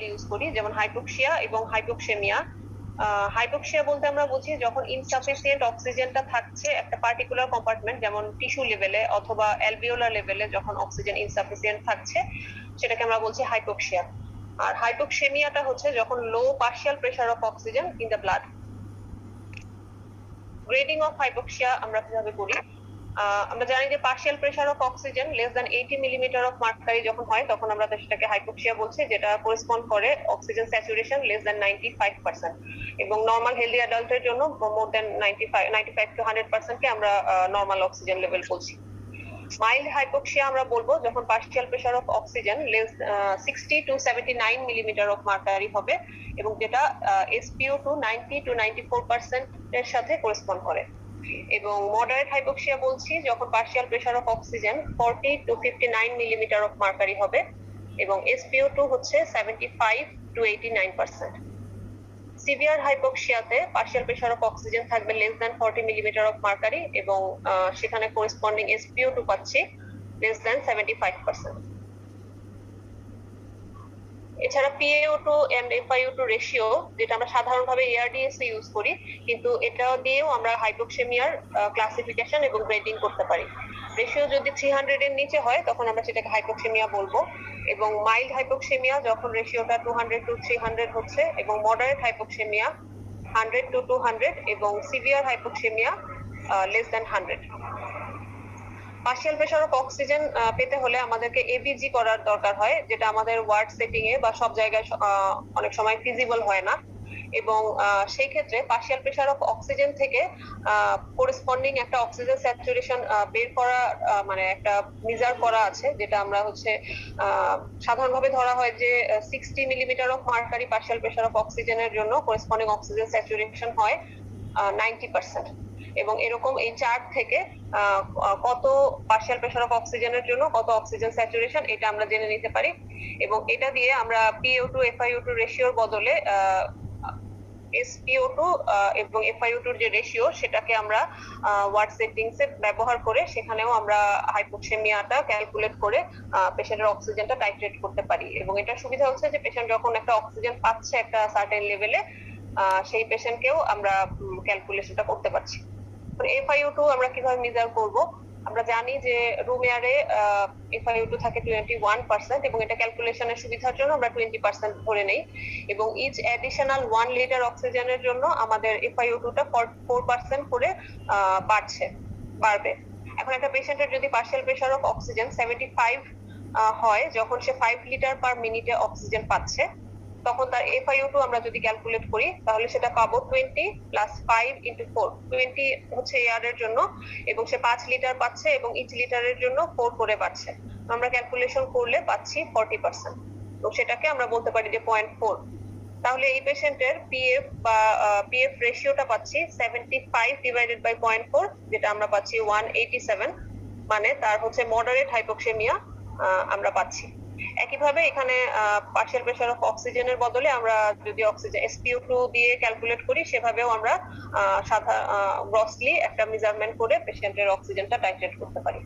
Mainly use করি, যেমন hypoxia এবং হাইপোক্সেমিয়া। হাইপোক্সিয়া বলতে আমরা বুঝি যখন ইনসাফিসিয়েন্ট অক্সিজেনটা থাকছে একটা পার্টিকুলার কম্পার্টমেন্ট, যেমন টিস্যু লেভেলে অথবা অ্যালভিওলার লেভেলে, যখন অক্সিজেন ইনসাফিসিয়েন্ট থাকছে সেটাকে আমরা বলছি হাইপোক্সিয়া। আর হাইপোক্সেমিয়াটা হচ্ছে যখন low partial pressure of oxygen in the blood. Grading of hypoxia আমরা কিভাবে করি? আমরা জানি যে partial pressure of oxygen less than 80 millimetre of mercury যখন হয় তখন আমরা সেটাকে হাইপোক্সিয়া বলছি, যেটা করেসপন্ড করে অক্সিজেন স্যাচুরেশন লেস দ্যান 95%, এবং নরমাল হেলদি অ্যাডাল্টের জন্য মোর দ্যান 95 টু 100% কে আমরা নরমাল অক্সিজেন লেভেল বলছি। মাইল্ড হাইপোক্সিয়া আমরা বলবো যখন partial pressure of oxygen less 60 to 79 millimetre of mercury হবে, এবং যেটা SpO2 90 টু 94% এর সাথে করেসপন্ড করে। এবং মডারেট হাইপোক্সিয়া বলছি যখন partial pressure of oxygen 40 to 59 millimetre of mercury হবে, এবং SpO2 হচ্ছে 75 টু 89%। সিভিয়ার হাইপোক্সিয়াতে পার্শিয়াল প্রেসার অফ অক্সিজেন থাকবে less than 40 millimetre of mercury, এবং সেখানে করেসপন্ডিং SpO2 পাচ্ছি লেস দ্যান 75%। এছাড়া PaO2 and FiO2 রেশিও, যেটা আমরা সাধারণভাবে ARDS এ ইউজ করি, কিন্তু এটা দিয়েও আমরা হাইপোক্সেমিয়ার ক্লাসিফিকেশন এবং গ্রেডিং করতে পারি। রেশিও যদি 300 এর নিচে হয় তখন আমরা সেটাকে হাইপোক্সেমিয়া বলবো, এবং মাইল্ড হাইপোক্সেমিয়া যখন রেশিওটা 200 টু 300 হচ্ছে, এবং মডারেট হাইপোক্সেমিয়া 100 টু 200, এবং severe hypoxaemia less than 100। Partial pressure of oxygen পেতে হলে আমাদেরকে এবিজি করার দরকার হয়, যেটা আমাদের ওয়ার্ড সেটিং এ বা সব জায়গায় অনেক সময় ফিজিবল হয় না, এবং সেই ক্ষেত্রে পার্শিয়াল প্রেসার অফ অক্সিজেন থেকে করেসপন্ডিং একটা অক্সিজেন স্যাচুরেশন বের করা, মানে একটা মেজার করা আছে, যেটা আমরা হচ্ছে সাধারণভাবে ধরা হয় যে 60 millimetre of mercury partial pressure of অক্সিজেনের জন্য করেসপন্ডিং অক্সিজেন স্যাচুরেশন হয় 90%, এবং এরকম এই চার্ট থেকে কত পার্শিয়াল প্রেসার অফ অক্সিজেনের জন্য কত অক্সিজেন স্যাচুরেশন এটা আমরা জেনে নিতে পারি, এবং এটা দিয়ে আমরা PaO2 FiO2 রেশিওর বদলে SpO2 এবং FiO2 যে রেশিও সেটাকে আমরা ওয়ার্ড সেটিংস এ ব্যবহার করে সেখানেও আমরা হাইপোক্সেমিয়াটা ক্যালকুলেট করে পেশেন্টের অক্সিজেনটা টাইট্রেট করতে পারি। এবং এটা সুবিধা হচ্ছে যে পেশেন্ট যখন একটা অক্সিজেন পাচ্ছে একটা সার্টেন লেভেলে, সেই পেশেন্টকেও আমরা ক্যালকুলেশনটা করতে পারছি। FiO2 আমরা কিভাবে মেজার করব? আমরা জানি যে রুম এয়ারে FiO2 থাকে 21%, এবং এটা ক্যালকুলেশনের সুবিধার জন্য আমরা 20% ধরে নেই, এবং ইচ অ্যাডিশনাল 1 লিটার অক্সিজেনের জন্য আমাদের FiO2টা 4% করে বাড়বে। এখন একটা পেশেন্টের যদি পার্শিয়াল প্রেসার অফ অক্সিজেন 75 হয়, যখন সে 5 লিটার পার মিনিটে অক্সিজেন পাচ্ছে, তখন তার FiO2 আমরা যদি ক্যালকুলেট করি তাহলে সেটা পাবো 20 প্লাস 5 ইন্টু 4। 20 হচ্ছে এয়ারের জন্য, এবং সে 5 লিটার পাচ্ছে, এবং ইচ লিটারের জন্য 4 করে পাচ্ছে। আমরা ক্যালকুলেশন করলে পাচ্ছি 40%, তো সেটাকে আমরা বলতে পারি যে 0.4। তাহলে এই পেশেন্টের PF রেশিওটা পাচ্ছি 75 ডিভাইডেড বাই 0.4, যেটা আমরা পাচ্ছি 187, মানে তার হচ্ছে মডারেট হাইপোক্সেমিয়া আমরা পাচ্ছি। একইভাবে এখানে পার্শিয়াল প্রেসার অফ অক্সিজেনের বদলে আমরা যদি অক্সিজেন SpO2 দিয়ে ক্যালকুলেট করি, সেভাবেও আমরা গ্রসলি একটা মেজারমেন্ট করে পেশেন্টের অক্সিজেনটা টাইট্রেট করতে পারি।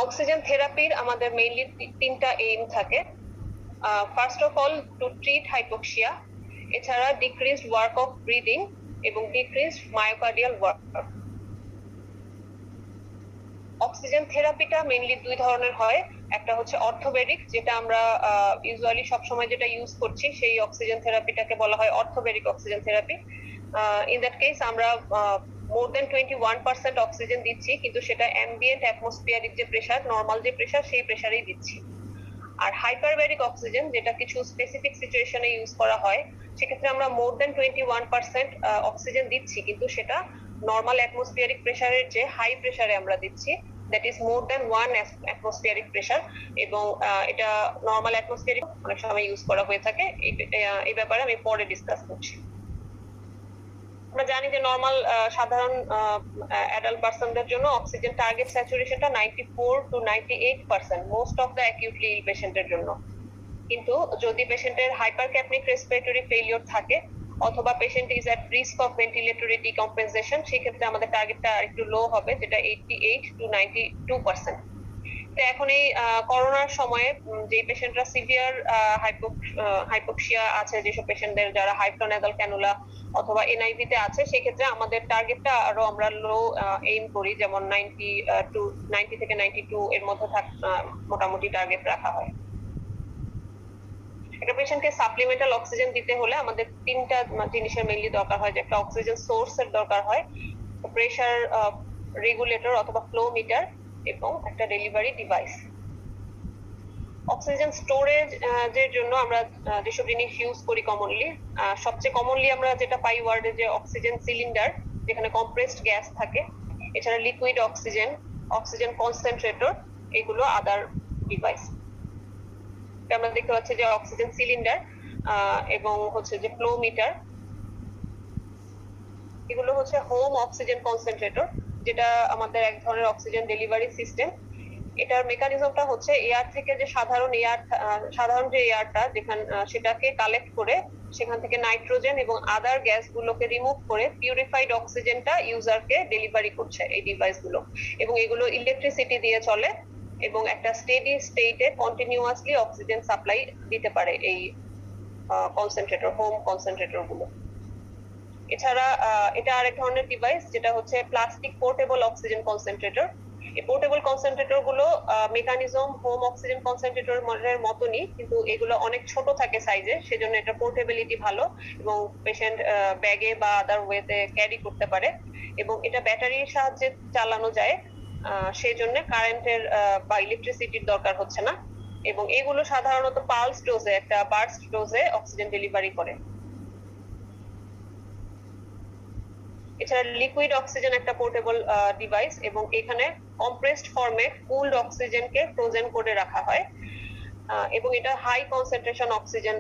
অক্সিজেন থেরাপির আমাদের মেইনলি 3টা এইম থাকে। First of all to treat hypoxia, এছাড়া ডিক্রিজড ওয়ার্ক অফ ব্রিদিং এবং ডিক্রিজড মায়োকার্ডিয়াল ওয়ার্ক। অক্সিজেন থেরাপিটা মেইনলি 2 ধরনের হয়। একটা হচ্ছে অর্থোপেডিক, যেটা আমরা ইউজুয়ালি সবসময় যেটা ইউজ করছি সেই অক্সিজেন থেরাপিটাকে বলা হয় orthopaedic oxygen therapy. In that case আমরা মোর দেন 21% অক্সিজেন দিচ্ছি, কিন্তু সেটা অ্যাম্বিয়েন্ট অ্যাটমসফিয়ারিক যে প্রেসার, নর্মাল যে প্রেসার, সেই প্রেসারেই দিচ্ছি। আর হাইপারব্যারিক অক্সিজেন, যেটা কিছু স্পেসিফিক সিচুয়েশনে ইউজ করা হয়, সেক্ষেত্রে আমরা মোর দেন 21% অক্সিজেন দিচ্ছি, কিন্তু সেটা নর্মাল অ্যাটমসফিয়ারিক প্রেসারের যে হাই প্রেসারে আমরা দিচ্ছি, that is more than 1 atmospheric pressure, এবং এটা নর্মাল অ্যাটমসফিয়ারিক অনেক সময় ইউজ করা হয়ে থাকে। এই ব্যাপারে আমি পরে ডিসকাস করছি। আমরা জানি যে নর্মাল সাধারণ অ্যাডাল্ট পারসনদের জন্য অক্সিজেন টার্গেট স্যাচুরেশনটা 94 to 98% most of the acutely ill পেশেন্টের জন্য। কিন্তু যদি পেশেন্টের হাইপারক্যাপনিক রেসপিরেটরি ফেইলিওর থাকে অথবা patient is at risk of ventilatory decompensation, সেক্ষেত্রে আমাদের টার্গেটটা একটু লো হবে, যেটা 88 টু 92%। তো এখন এই করোনার সময়ে যে পেশেন্টরা সিভিয়ার হাইপোক্সিয়া আছে, যেসব পেশেন্টদের যারা হাইফ্লোনেজাল ক্যানুলা অথবা এনআইভি তে আছে, সেক্ষেত্রে আমাদের টার্গেটটা আরো আমরা লো এইম করি, যেমন 90 থেকে 92 এর মধ্যে মোটামুটি টার্গেট রাখা হয়। একটা পেশেন্টকে সাপ্লিমেন্টাল অক্সিজেন দিতে হলে আমাদের তিনটা জিনিসের মেইনলি দরকার হয়, যে একটা অক্সিজেন সোর্স এর দরকার হয়, প্রেসার রেগুলেটর অথবা ফ্লো মিটার, এবং একটা ডেলিভারি ডিভাইস। অক্সিজেন স্টোরেজ এর জন্য আমরা যেসব জিনিস ইউজ করি কমনলি, সবচেয়ে কমনলি আমরা যেটা পাই ওয়ার্ডে, যে অক্সিজেন সিলিন্ডার যেখানে কম্প্রেসড গ্যাস থাকে, এছাড়া লিকুইড অক্সিজেন, অক্সিজেন কনসেন্ট্রেটর, এগুলো আদার ডিভাইস। আমরা দেখতে পাচ্ছি যে অক্সিজেন সিলিন্ডার এবং হচ্ছে যে ফ্লো মিটার, এগুলো হচ্ছে হোম অক্সিজেন কনসেন্ট্রেটর, যেটা আমাদের এক ধরনের অক্সিজেন ডেলিভারি সিস্টেম। এটার মেকানিজমটা হচ্ছে এয়ার থেকে যে সাধারণ যে এয়ারটা যেখানে সেটাকে কালেক্ট করে সেখান থেকে নাইট্রোজেন এবং আদার গ্যাস গুলোকে রিমুভ করে পিউরিফাইড অক্সিজেনটা ইউজারকে ডেলিভারি করছে এই ডিভাইস গুলো, এবং এগুলো ইলেকট্রিসিটি দিয়ে চলে এবং একটা স্টেডি স্টেটে কন্টিনিউয়াসলি অক্সিজেন সাপ্লাই দিতে পারে এই কনসেন্ট্রেটর, হোম কনসেন্ট্রেটর গুলো। এছাড়া এটা আরেক ধরনের ডিভাইস যেটা হচ্ছে প্লাস্টিক পোর্টেবল অক্সিজেন কনসেন্ট্রেটর। এই পোর্টেবল কনসেন্ট্রেটর গুলো মেকানিজম হোম অক্সিজেন কনসেন্ট্রেটর মতনই, কিন্তু এগুলো অনেক ছোট থাকে সাইজে, সেজন্য এটা পোর্টেবিলিটি ভালো এবং পেশেন্ট ব্যাগে বা আদার ওয়েতে ক্যারি করতে পারে, এবং এটা ব্যাটারির সাহায্যে চালানো যায়, সেই জন্য কারেন্টের বা ইলেকট্রিসিটির দরকার হচ্ছে না, এবং এগুলো সাধারণত পালস ডোজে, একটা বার্স্ট ডোজে অক্সিজেন ডেলিভারি করে। এছাড়া লিকুইড অক্সিজেন একটা পোর্টেবল ডিভাইস, এবং এখানে কম্প্রেসড ফর্মে কুলড অক্সিজেনকে ফ্রোজেন করে রাখা হয়, এবং এটা হাই কনসেন্ট্রেশন অক্সিজেন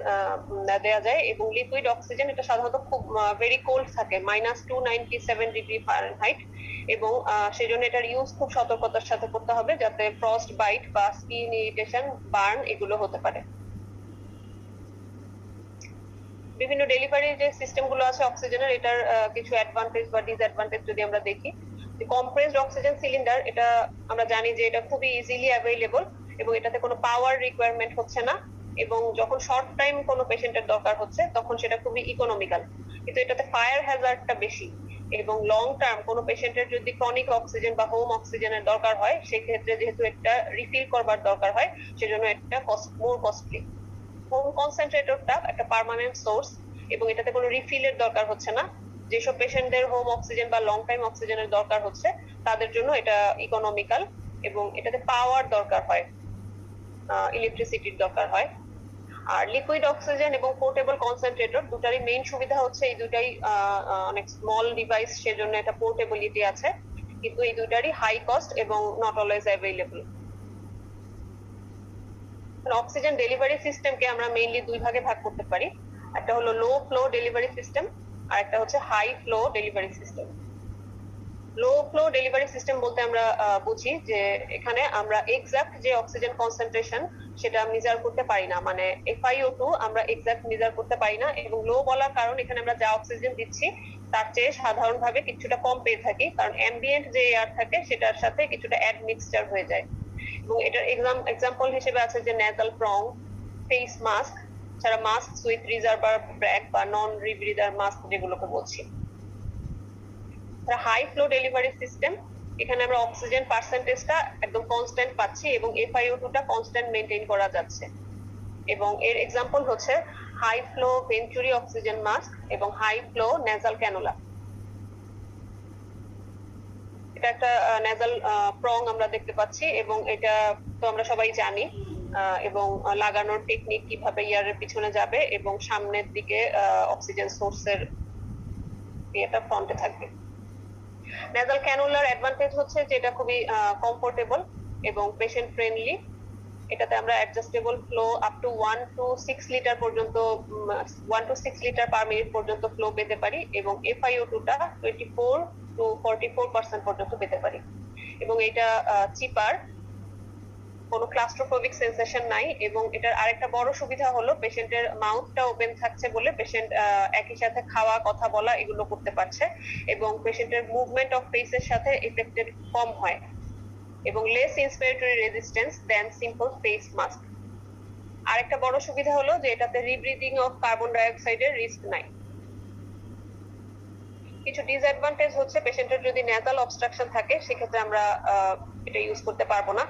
দেওয়া যায়, এবং লিকুইড অক্সিজেন এটা সাধারণত খুব ভেরি কোল্ড থাকে, -297°F, এবং সেই জন্য এটার ইউজ খুব সতর্কতার সাথে করতে হবে, যাতে ফ্রস্ট বাইট বা স্কিন ইরিটেশন, বার্ন এগুলো হতে পারে। বিভিন্ন ডেলিভারি যে সিস্টেম গুলো আছে অক্সিজেনের, এটার কিছু অ্যাডভান্টেজ বা ডিসঅ্যাডভান্টেজ যদি আমরা দেখি, কম্প্রেসড অক্সিজেন সিলিন্ডার, এটা আমরা জানি যে এটা খুবই ইজিলি অ্যাভেইলেবল এবং এটাতে কোনো পাওয়ার রিকোয়ারমেন্ট হচ্ছে না, এবং যখন শর্ট টাইম কোনো পেশেন্টের দরকার হচ্ছে তখন সেটা খুবই ইকোনমিক্যাল। কিন্তু এটাতে ফায়ার হ্যাজার্ডটা বেশি, এবং লং টার্ম কোনো পেশেন্টের যদি ক্রনিক অক্সিজেন বা হোম অক্সিজেনের দরকার হয়, সেক্ষেত্রে যেহেতু এটা রিফিল করবার দরকার হয়, সেজন্য এটা মোর কস্টলি। হোম কনসেন্ট্রেটরটা একটা পার্মানেন্ট সোর্স, এবং এটাতে কোনো রিফিলের দরকার হচ্ছে না। যেসব পেশেন্টদের হোম অক্সিজেন বা লং টাইম অক্সিজেনের দরকার হচ্ছে তাদের জন্য এটা ইকোনমিক্যাল, এবং এটাতে পাওয়ার দরকার হয়, ইলেকট্রিসিটির দরকার হয়। আর লিকুইড অক্সিজেন এবং পোর্টেবল কনসেন্ট্রেটর দুটারই মেইন সুবিধা হচ্ছে এই দুটাই অনেক স্মল ডিভাইস, সেজন্য এটা পোর্টেবিলিটি আছে, কিন্তু এই দুটারই হাই কস্ট এবং not always available. Oxygen delivery সিস্টেমকে আমরা মেইনলি দুই ভাগে ভাগ করতে পারি, একটা হলো লো ফ্লো ডেলিভারি সিস্টেম আর একটা হচ্ছে হাই ফ্লো ডেলিভারি সিস্টেম। লো ফ্লো ডেলিভারি সিস্টেম বলতে আমরা বুঝি যে এখানে আমরা এক্সাক্ট যে অক্সিজেন কনসেন্ট্রেশন সেটা মেজার করতে পারি না, মানে FiO2 আমরা এক্সাক্ট মেজার করতে পারি না, এবং লো বলার কারণ এখানে আমরা যা অক্সিজেন দিচ্ছি তার চেয়ে সাধারণভাবে কিছুটা কম পেয়ে থাকি, কারণ অ্যাম্বিয়েন্ট যে এয়ার থাকে সেটার সাথে কিছুটা অ্যাড মিক্সচার হয়ে যায়। এবং এটার এক্সাম্পল হিসেবে আছে যে নেজাল প্রং, ফেস মাস্ক, ছাড়া মাস্ক উইথ রিজার্ভার ব্র্যাক বা নন রিব্রিদার মাস্ক যেগুলোকে বলছি। হাই ফ্লো ডেলিভারি সিস্টেম, এখানে আমরা অক্সিজেন পার্সেন্টেজটা একদম কনস্ট্যান্ট পাচ্ছি এবং FiO2টা কনস্ট্যান্ট মেইনটেইন করা যাচ্ছে, এবং এর এক্সাম্পল হচ্ছে high flow venturi oxygen mask এবং হাই ফ্লো নেজাল ক্যানুলা। এটা একটা নেজাল প্রং আমরা দেখতে পাচ্ছি, এবং এটা তো আমরা সবাই জানি, এবং লাগানোর টেকনিক কিভাবে ইয়ারের পিছনে যাবে এবং সামনের দিকে অক্সিজেন সোর্সের এটা ফ্রন্টে থাকবে। নেজাল ক্যানুলার অ্যাডভান্টেজ হচ্ছে যে এটা খুবই কমফোর্টেবল এবং পেশেন্ট ফ্রেন্ডলি। এটাতে আমরা adjustable flow up to 1 to 6 litre পর্যন্ত 1 to 6 লিটার পার মিনিট পর্যন্ত ফ্লো পেতে পারি, এবং FiO2টা 24 to 44% পর্যন্ত পেতে পারি, এবং এটা চিপার, কোনো ক্লাস্ট্রোফোবিক সেন্সেশন নাই, এবং এটার আরেকটা বড় সুবিধা হলো পেশেন্টের মাউথটা ওপেন থাকছে বলে পেশেন্ট একই সাথে খাওয়া, কথা বলা এগুলো করতে পারছে, এবং পেশেন্টের মুভমেন্ট অফ ফেসের সাথে এফেক্টেড কম হয়। এবং লেস ইন্সপিরেটরি রেজিস্ট্যান্স দেন সিম্পল ফেস মাস্ক। আরেকটা বড় সুবিধা হলো যে এটাতে রিব্রিদিং অফ কার্বন ডাই অক্সাইডের রিস্ক নাই। কিছু ডিসঅ্যাডভান্টেজ হচ্ছে পেশেন্টের যদি নেজাল অবস্ট্রাকশন থাকে সেক্ষেত্রে আমরা এটা ইউজ করতে পারবো না।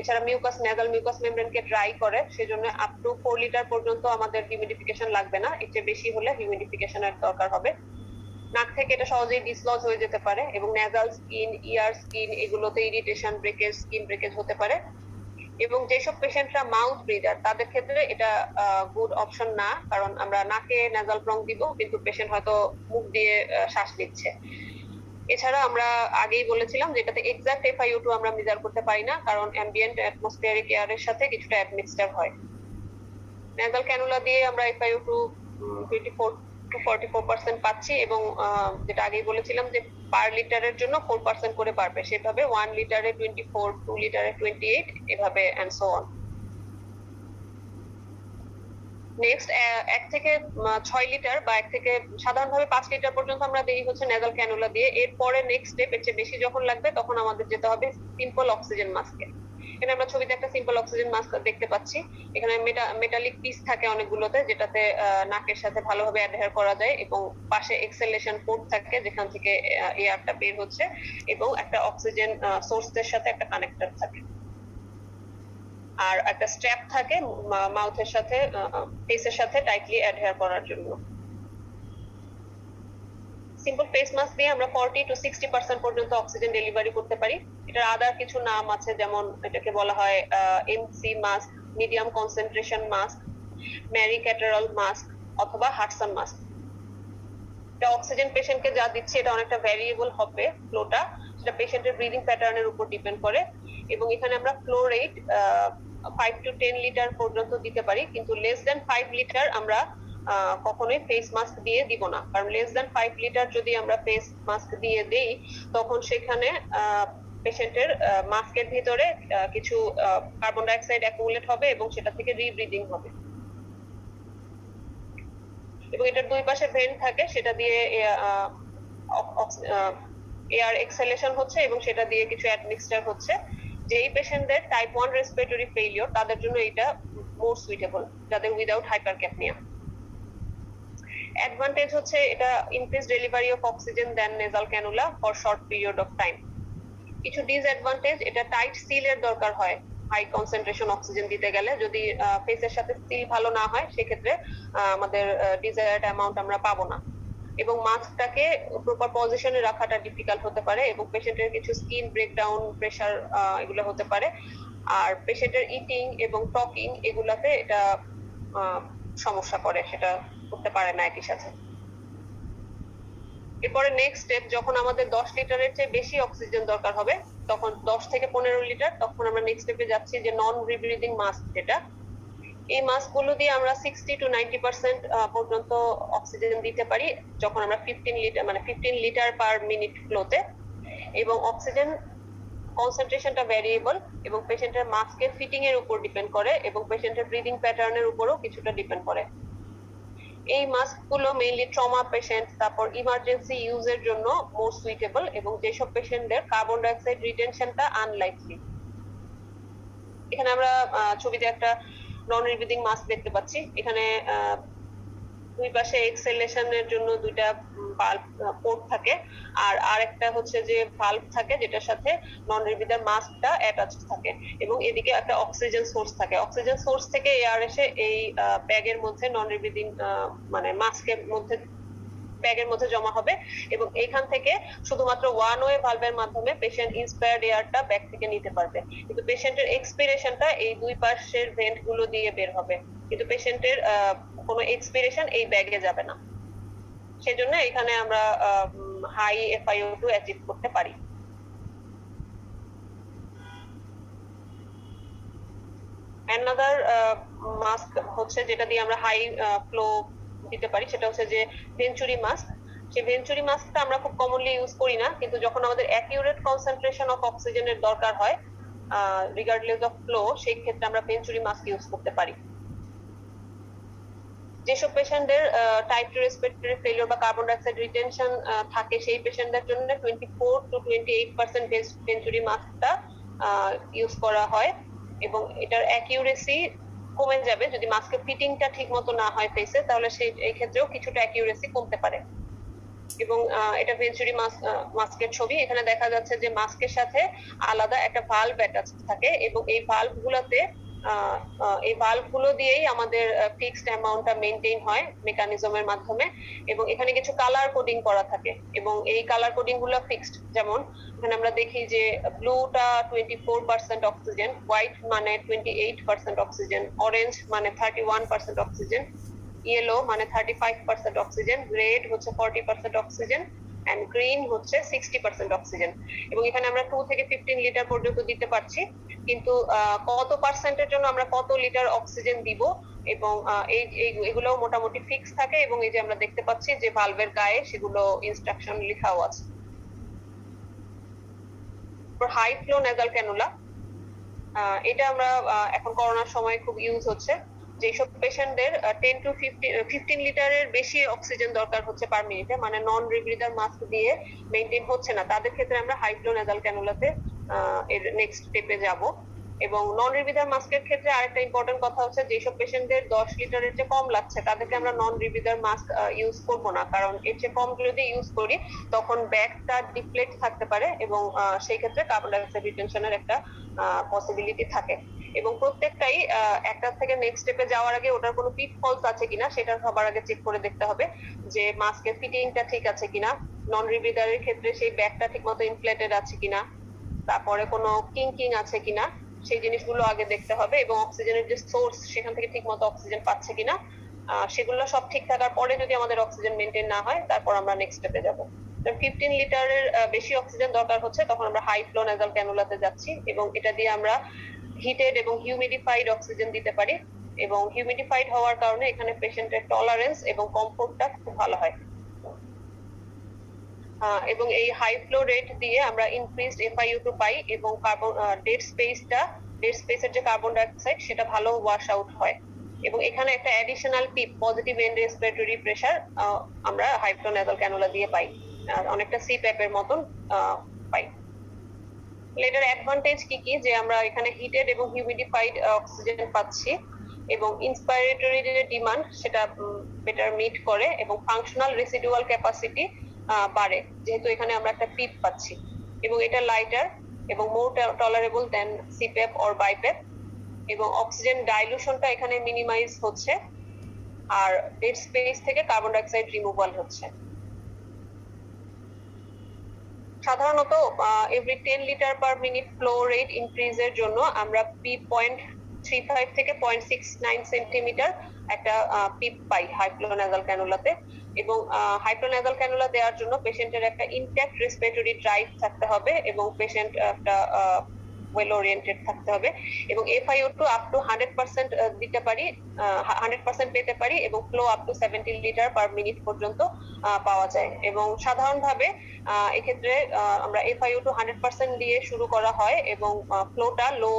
এছাড়া নেজাল মিউকাস মেমব্রেনকে ড্রাই করে, সেজন্য আপ টু 4 লিটার পর্যন্ত আমাদের হিউমিডিফিকেশন লাগবে না, এর চেয়ে বেশি হলে হিউমিডিফিকেশনের দরকার হবে। নাক থেকে এটা সহজেই ডিসলজ হয়ে যেতে পারে এবং নেজাল স্কিন, ইয়ার স্কিন এগুলোতে ইরিটেশন, ব্রেকেজ, স্কিন ব্রেকেজ হতে পারে। এবং যেসব পেশেন্টরা মাউথ ব্রিদার তাদের ক্ষেত্রে এটা গুড অপশন না, কারণ আমরা নাকে নেজাল প্রং দিব কিন্তু পেশেন্ট হয়তো মুখ দিয়ে শ্বাস নিচ্ছে। এছাড়া আমরা আগেই বলেছিলাম যে এটাতে এক্সাক্ট FiO2 আমরা মেজার করতে পারি না, কারণ অ্যাম্বিয়েন্ট অ্যাটমসফিয়ারিক এয়ারের সাথে কিছুটা অ্যাডমিক্সচার হয়। নেজাল ক্যানুলা দিয়ে আমরা FiO2 24 to 44% পাচ্ছি এবং যেটা আগেই বলেছিলাম যে পার লিটারের জন্য 4% করে বাড়বে, সেভাবে 1 লিটারে 24, 2 লিটারে 28 এভাবে এন্ড সো অন। নেক্সট 1 থেকে 6 লিটার বা 1 থেকে সাধারণভাবে 5 লিটার পর্যন্ত আমরা দেই হচ্ছে নেজাল ক্যানুলা দিয়ে। এরপরে নেক্সট স্টেপ এর চেয়ে বেশি যখন লাগবে তখন আমাদের যেতে হবে সিম্পল অক্সিজেন মাস্কে। এখানে আমরা ছবিতে একটা সিম্পল অক্সিজেন মাস্ক দেখতে পাচ্ছি। এখানে মেটালিক পিস থাকে অনেকগুলোতে, যেটাতে নাকের সাথে ভালোভাবে অ্যাডহেয়ার করা যায় এবং পাশে এক্সেলেশন পোর্ট থাকে যেখান থেকে এয়ারটা বের হচ্ছে এবং একটা অক্সিজেন সোর্সের সাথে একটা কানেক্টর থাকে। আর একটা স্ট্র্যাপ থাকে মাউথের সাথে, ফেসের সাথে টাইটলি অ্যাডহেয়ার করার জন্য। সিম্পল ফেস মাস্ক দিয়ে আমরা 40 to 60% পর্যন্ত অক্সিজেন ডেলিভারি করতে পারি। এটার আদার কিছু নাম আছে, যেমন এটাকে বলা হয় MC mask, medium concentration mask, Mary Catterall mask অথবা হাডসন মাস্ক। এটা অক্সিজেন পেশেন্টকে যা দিচ্ছে এটা অনেকটা ভ্যারিয়েবল হবে ফ্লোটা, সেটা পেশেন্টের ব্রিদিং প্যাটার্নের উপর ডিপেন্ড করে। এবং এখানে আমরা ফ্লো রেট 5 to 10 লিটার পর্যন্ত দিতে পারি, কিন্তু লেস দেন 5 লিটার আমরা কখনোই ফেস মাস্ক দিয়ে দিব না, কারণ লেস দেন 5 লিটার যদি আমরা ফেস মাস্ক দিয়ে দেই তখন সেখানে পেশেন্টের মাস্কের ভিতরে কিছু কার্বন ডাই অক্সাইড অ্যাকুমুলেট হবে এবং সেটা থেকে রিব্রিদিং হবে। এবং এটার দুই পাশে ভেন্ট থাকে, সেটা দিয়ে এয়ার এক্সহেলেশন হচ্ছে এবং সেটা দিয়ে কিছু অ্যাডমিক্সচার হচ্ছে। যেই পেশেন্টদের টাইপ 1 রেসপিরেটরি ফেইলিওর তাদের জন্য এটা মোর সুইটেবল, যাদের উইদাউট হাইপারক্যাপনিয়া। অ্যাডভান্টেজ হচ্ছে এটা increase delivery of oxygen then nasal cannula for short period of time. কিছু ডিসঅ্যাডভান্টেজ, এটা টাইট সিলের দরকার হয় হাই কনসেন্ট্রেশন অক্সিজেন দিতে গেলে। যদি ফেসের সাথে সিল ভালো না হয় সেক্ষেত্রে আমাদের ডিজায়ার্ড অ্যামাউন্ট আমরা পাবো না। এবং মাস্কটাকে প্রপার পজিশনে রাখাটা ডিফিকাল্ট হতে পারে এবং পেশেন্টের কিছু স্কিন ব্রেকডাউন, প্রেসার এগুলো হতে পারে। আর পেশেন্টের ইটিং এবং টকিং এগুলাতে এটা সমস্যা করে, সেটা করতে পারে না একই সাথে। এরপরে নেক্সট স্টেপ, যখন আমাদের 10 লিটারের চেয়ে বেশি অক্সিজেন দরকার হবে, তখন 10 থেকে 15 লিটার, তখন আমরা নেক্সট স্টেপে যাচ্ছি যে নন রিব্রিদিং মাস্ক যেটা। এই মাস্কগুলো দিয়ে আমরা 60 to 90% পর্যন্ত অক্সিজেন দিতে পারি যখন আমরা 15 লিটার পার মিনিট ফ্লোতে। এবং অক্সিজেন কনসেন্ট্রেশনটা ভ্যারিয়েবল এবং পেশেন্টের মাস্কের ফিটিং এর উপর ডিপেন্ড করে এবং পেশেন্টের ব্রিদিং প্যাটার্নের উপরও কিছুটা ডিপেন্ড করে। এই মাস্কগুলো মেইনলি ট্রমা পেশেন্ট, তারপর ইমার্জেন্সি ইউজের জন্য মোর সুইটেবল এবং যেসব পেশেন্টদের কার্বন ডাই অক্সাইড রিটেনশনটা আনলাইকলি। এখানে আমরা ছবিতে একটা নন রিব্রিদিং মাস্ক দেখতে পাচ্ছি। এখানে দুই পাশে এক্সহেলেশনের জন্য দুইটা ভালভ পোর্ট থাকে আর আরেকটা হচ্ছে যে ভালভ থাকে যেটার সাথে নন রিব্রিদার মাস্কটা অ্যাটাচড থাকে এবং এদিকে একটা অক্সিজেন সোর্স থাকে। অক্সিজেন সোর্স থেকে এয়ার এসে এই ব্যাগের মধ্যে নন রিব্রিদিং মাস্কের মধ্যে ব্যাগের মধ্যে জমা হবে এবং এখান থেকে শুধুমাত্র ওয়ান ওয়ে ভালভের মাধ্যমে পেশেন্ট ইন্সপায়ার্ড এয়ারটা ব্যাগ থেকে নিতে পারবে, কিন্তু পেশেন্টের এক্সপিরেশনটা এই দুই পাশের ভেন্ট গুলো দিয়ে বের হবে, কিন্তু পেশেন্টের কোনো এক্সপিরেশন এই ব্যাগে যাবে না। সেজন্য এখানে আমরা হাই FiO2 অ্যাচিভ করতে পারি। অ্যানাদার মাস্ক হচ্ছে যেটা দিয়ে আমরা হাই ফ্লো দিতে পারি, সেটা হচ্ছে যে ভেঞ্চুরি মাস্ক। সেই ভেঞ্চুরি মাস্কটা আমরা খুব কমনলি ইউজ করি না, কিন্তু যখন আমাদের অ্যাকিউরেট কনসেন্ট্রেশন অফ অক্সিজেনের দরকার হয় রিগার্ডলেস অফ ফ্লো, সেই ক্ষেত্রে আমরা ভেঞ্চুরি মাস্ক ইউজ করতে পারি। যেসব পেশেন্টদের টাইপ 2 রেসপিরেটরি ফেলিওর বা কার্বন ডাই অক্সাইড রিটেনশন থাকে সেই পেশেন্টদের জন্য 24 to 28% ভেঞ্চুরি মাস্কটা ইউজ করা হয়, এবং এটার অ্যাকিউরেসি কমে যাবে যদি মাস্কের ফিটিংটা ঠিক মতো না হয় ফেসে, তাহলে সেই এই ক্ষেত্রেও কিছুটা অ্যাকিউরেসি কমতে পারে। এবং এটা ভেঞ্চুরি মাস্কের ছবি। এখানে দেখা যাচ্ছে যে মাস্কের সাথে আলাদা একটা ভালভ অ্যাটাচ থাকে, এবং এই ভালভ গুলোতে এই ভালভ গুলো দিয়েই আমাদের ফিক্সড অ্যামাউন্টটা মেনটেইন হয় মেকানিজমের মাধ্যমে। এবং এখানে কিছু কালার কোডিং করা থাকে, এবং এই কালার কোডিং গুলো ফিক্সড। যেমন এখানে আমরা দেখি যে ব্লুটা 24% অক্সিজেন, হোয়াইট মানে 28% অক্সিজেন, অরেঞ্জ মানে 31% অক্সিজেন, ইয়েলো মানে 35% অক্সিজেন, রেড হচ্ছে 40% অক্সিজেন, এন্ড গ্রিন হচ্ছে 60% অক্সিজেন। এবং এখানে আমরা 2 থেকে 15 লিটার পর্যন্ত দিতে পারছি, কিন্তু কত পার্সেন্টের জন্য আমরা কত লিটার অক্সিজেন দিব, এবং এগুলো মোটামুটি ফিক্স থাকে। এবং এই যে আমরা দেখতে পাচ্ছি যে ভালভের গায়ে সেগুলো ইনস্ট্রাকশন লেখাও আছে। হাই ফ্লো নেজাল ক্যানুলা, এটা আমরা এখন করোনার সময় খুব ইউজ হচ্ছে। যেসব পেশেন্টদের 10 টু 15 লিটারের বেশি অক্সিজেন দরকার হচ্ছে পার মিনিটে, মানে নন রিব্রিদার মাস্ক দিয়ে মেইনটেইন হচ্ছে না, তাদের ক্ষেত্রে আমরা হাই ফ্লো নেজাল ক্যানুলাতে এর নেক্সট স্টেপে যাব। এবং নন রিব্রিদার মাস্কের ক্ষেত্রে আরেকটা ইম্পর্টেন্ট কথা হচ্ছে, যেসব পেশেন্টদের 10 লিটারের চেয়ে কম লাগছে তাদেরকে আমরা নন রিব্রিদার মাস্ক ইউজ করব না, কারণ এর চেয়ে কম যদি ইউজ করি তখন ব্যাগটা ডিফ্লেট থাকতে পারে, এবং সেই ক্ষেত্রে কার্বন ডাই অক্সাইড রিটেনশনের একটা পসিবিলিটি থাকে। এবং প্রত্যেকটাই একটা থেকে নেক্সট স্টেপে যাওয়ার আগে ওটার কোনো পিটফলস আছে কিনা সেটা সবার আগে চেক করে দেখতে হবে, যে মাস্কের ফিটিংটা ঠিক আছে কিনা, নন রিব্রিদারের ক্ষেত্রে সেই ব্যাগটা ঠিকমতো ইনফ্লেটেড আছে কিনা, তারপরে কোনো কিং আছে কিনা, সেই জিনিসগুলো আগে দেখতে হবে। এবং অক্সিজেনের যে সোর্স সেখান থেকে ঠিকমতো অক্সিজেন পাচ্ছে কিনা, সেগুলো সব ঠিক থাকার পরে যদি আমাদের অক্সিজেন মেনটেন না হয় তারপর আমরা নেক্সট স্টেপে যাব। 15 লিটারের বেশি অক্সিজেন দরকার হচ্ছে তখন আমরা হাই ফ্লো নেজাল ক্যানুলাতে যাচ্ছি, এবং এটা দিয়ে আমরা হিটেড এবং হিউমিডিফাইড অক্সিজেন দিতে পারি। এবং হিউমিডিফাইড হওয়ার কারণে এখানে পেশেন্টের টলারেন্স এবং কমফোর্টটা খুব ভালো হয়। এবং এই হাই ফ্লো রেট দিয়ে আমরা ইনক্রিজড FiO2 পাই, এবং কার্বন ডেড স্পেসের যে কার্বন ডাই অক্সাইড সেটা ভালো ওয়াশ আউট হয়। এবং এখানে একটা additional PEEP, positive end respiratory pressure, আমরা হাই ফ্লো নেজাল ক্যানুলা দিয়ে পাই, অনেকটা সিপ্যাপ এর মতন পাই। এটার অ্যাডভান্টেজ কি কি, যে আমরা এখানে হিটেড এবং হিউমিডিফাইড অক্সিজেন পাচ্ছি, এবং ইন্সপাইরেটরি যে ডিমান্ড সেটা বেটার মিট করে, এবং ফাংশনাল রেসিডুয়াল ক্যাপাসিটি বাড়ে, যেহেতু এখানে আমরা একটা পিপ পাচ্ছি। এবং এটা লাইটার এবং more tolerable then CPAP or BiPAP, এবং অক্সিজেন ডাইলুশনটা এখানে মিনিমাইজ হচ্ছে, আর ডেড স্পেস থেকে কার্বন ডাই অক্সাইড রিমুভাল হচ্ছে। সাধারণত every 10 litre per minute flow rate ইনক্রিজের জন্য আমরা P.35 থেকে 0.69 সেন্টিমিটার একটা পিপ পাই হাই ফ্লো নেজাল ক্যানুলাতে। এবং হাই ফ্লো নেজাল ক্যানুলা দেওয়ার জন্য পেশেন্টের একটা ইনট্যাক্ট রেসপিরেটরি ড্রাইভ থাকতে হবে, এবং পেশেন্ট একটা ওয়েল ওরিয়েন্টেড থাকতে হবে, এবং FiO2 আপ টু 100% দিতে পারি, 100% পেতে পারি, এবং flow up to 70 litre per minute পর্যন্ত পাওয়া যায়। এবং সাধারণভাবে এক্ষেত্রে আমরা FiO2 100% দিয়ে শুরু করা হয়, এবং ফ্লোটা লো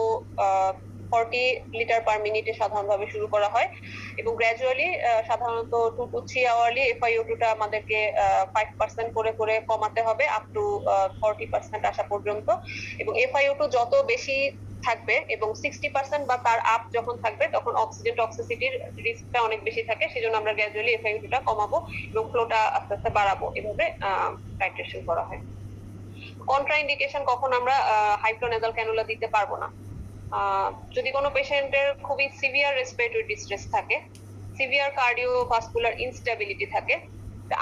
40 লিটার পার মিনিটে সাধারণভাবে শুরু করা হয়, এবং গ্র্যাজুয়ালি সাধারণত 2 to 3 আওয়ারলি FiO2 টা আমাদেরকে 5% করে করে কমাতে হবে আপ টু 40% আসা পর্যন্ত। এবং FiO2 যত বেশি থাকবে এবং 60% বা তার আপ যখন থাকবে তখন অক্সিজেন টক্সিসিটির রিস্কটা অনেক বেশি থাকে, সেজন্য আমরা গ্র্যাজুয়ালি FiO2 টা কমাবো এবং ফ্লোটা আস্তে আস্তে বাড়াবো, এভাবে টাইট্রেশন করা হয়। কন্ট্রাইন্ডিকেশন, কখন আমরা হাই ফ্লো নেজাল ক্যানুলা দিতে পারবো না, যদি কোনো পেশেন্টের খুবই সিভিয়ার রেসপিরেটরি ডিস্ট্রেস থাকে, সিভিয়ার কার্ডিওভাস্কুলার ইনস্টেবিলিটি থাকে,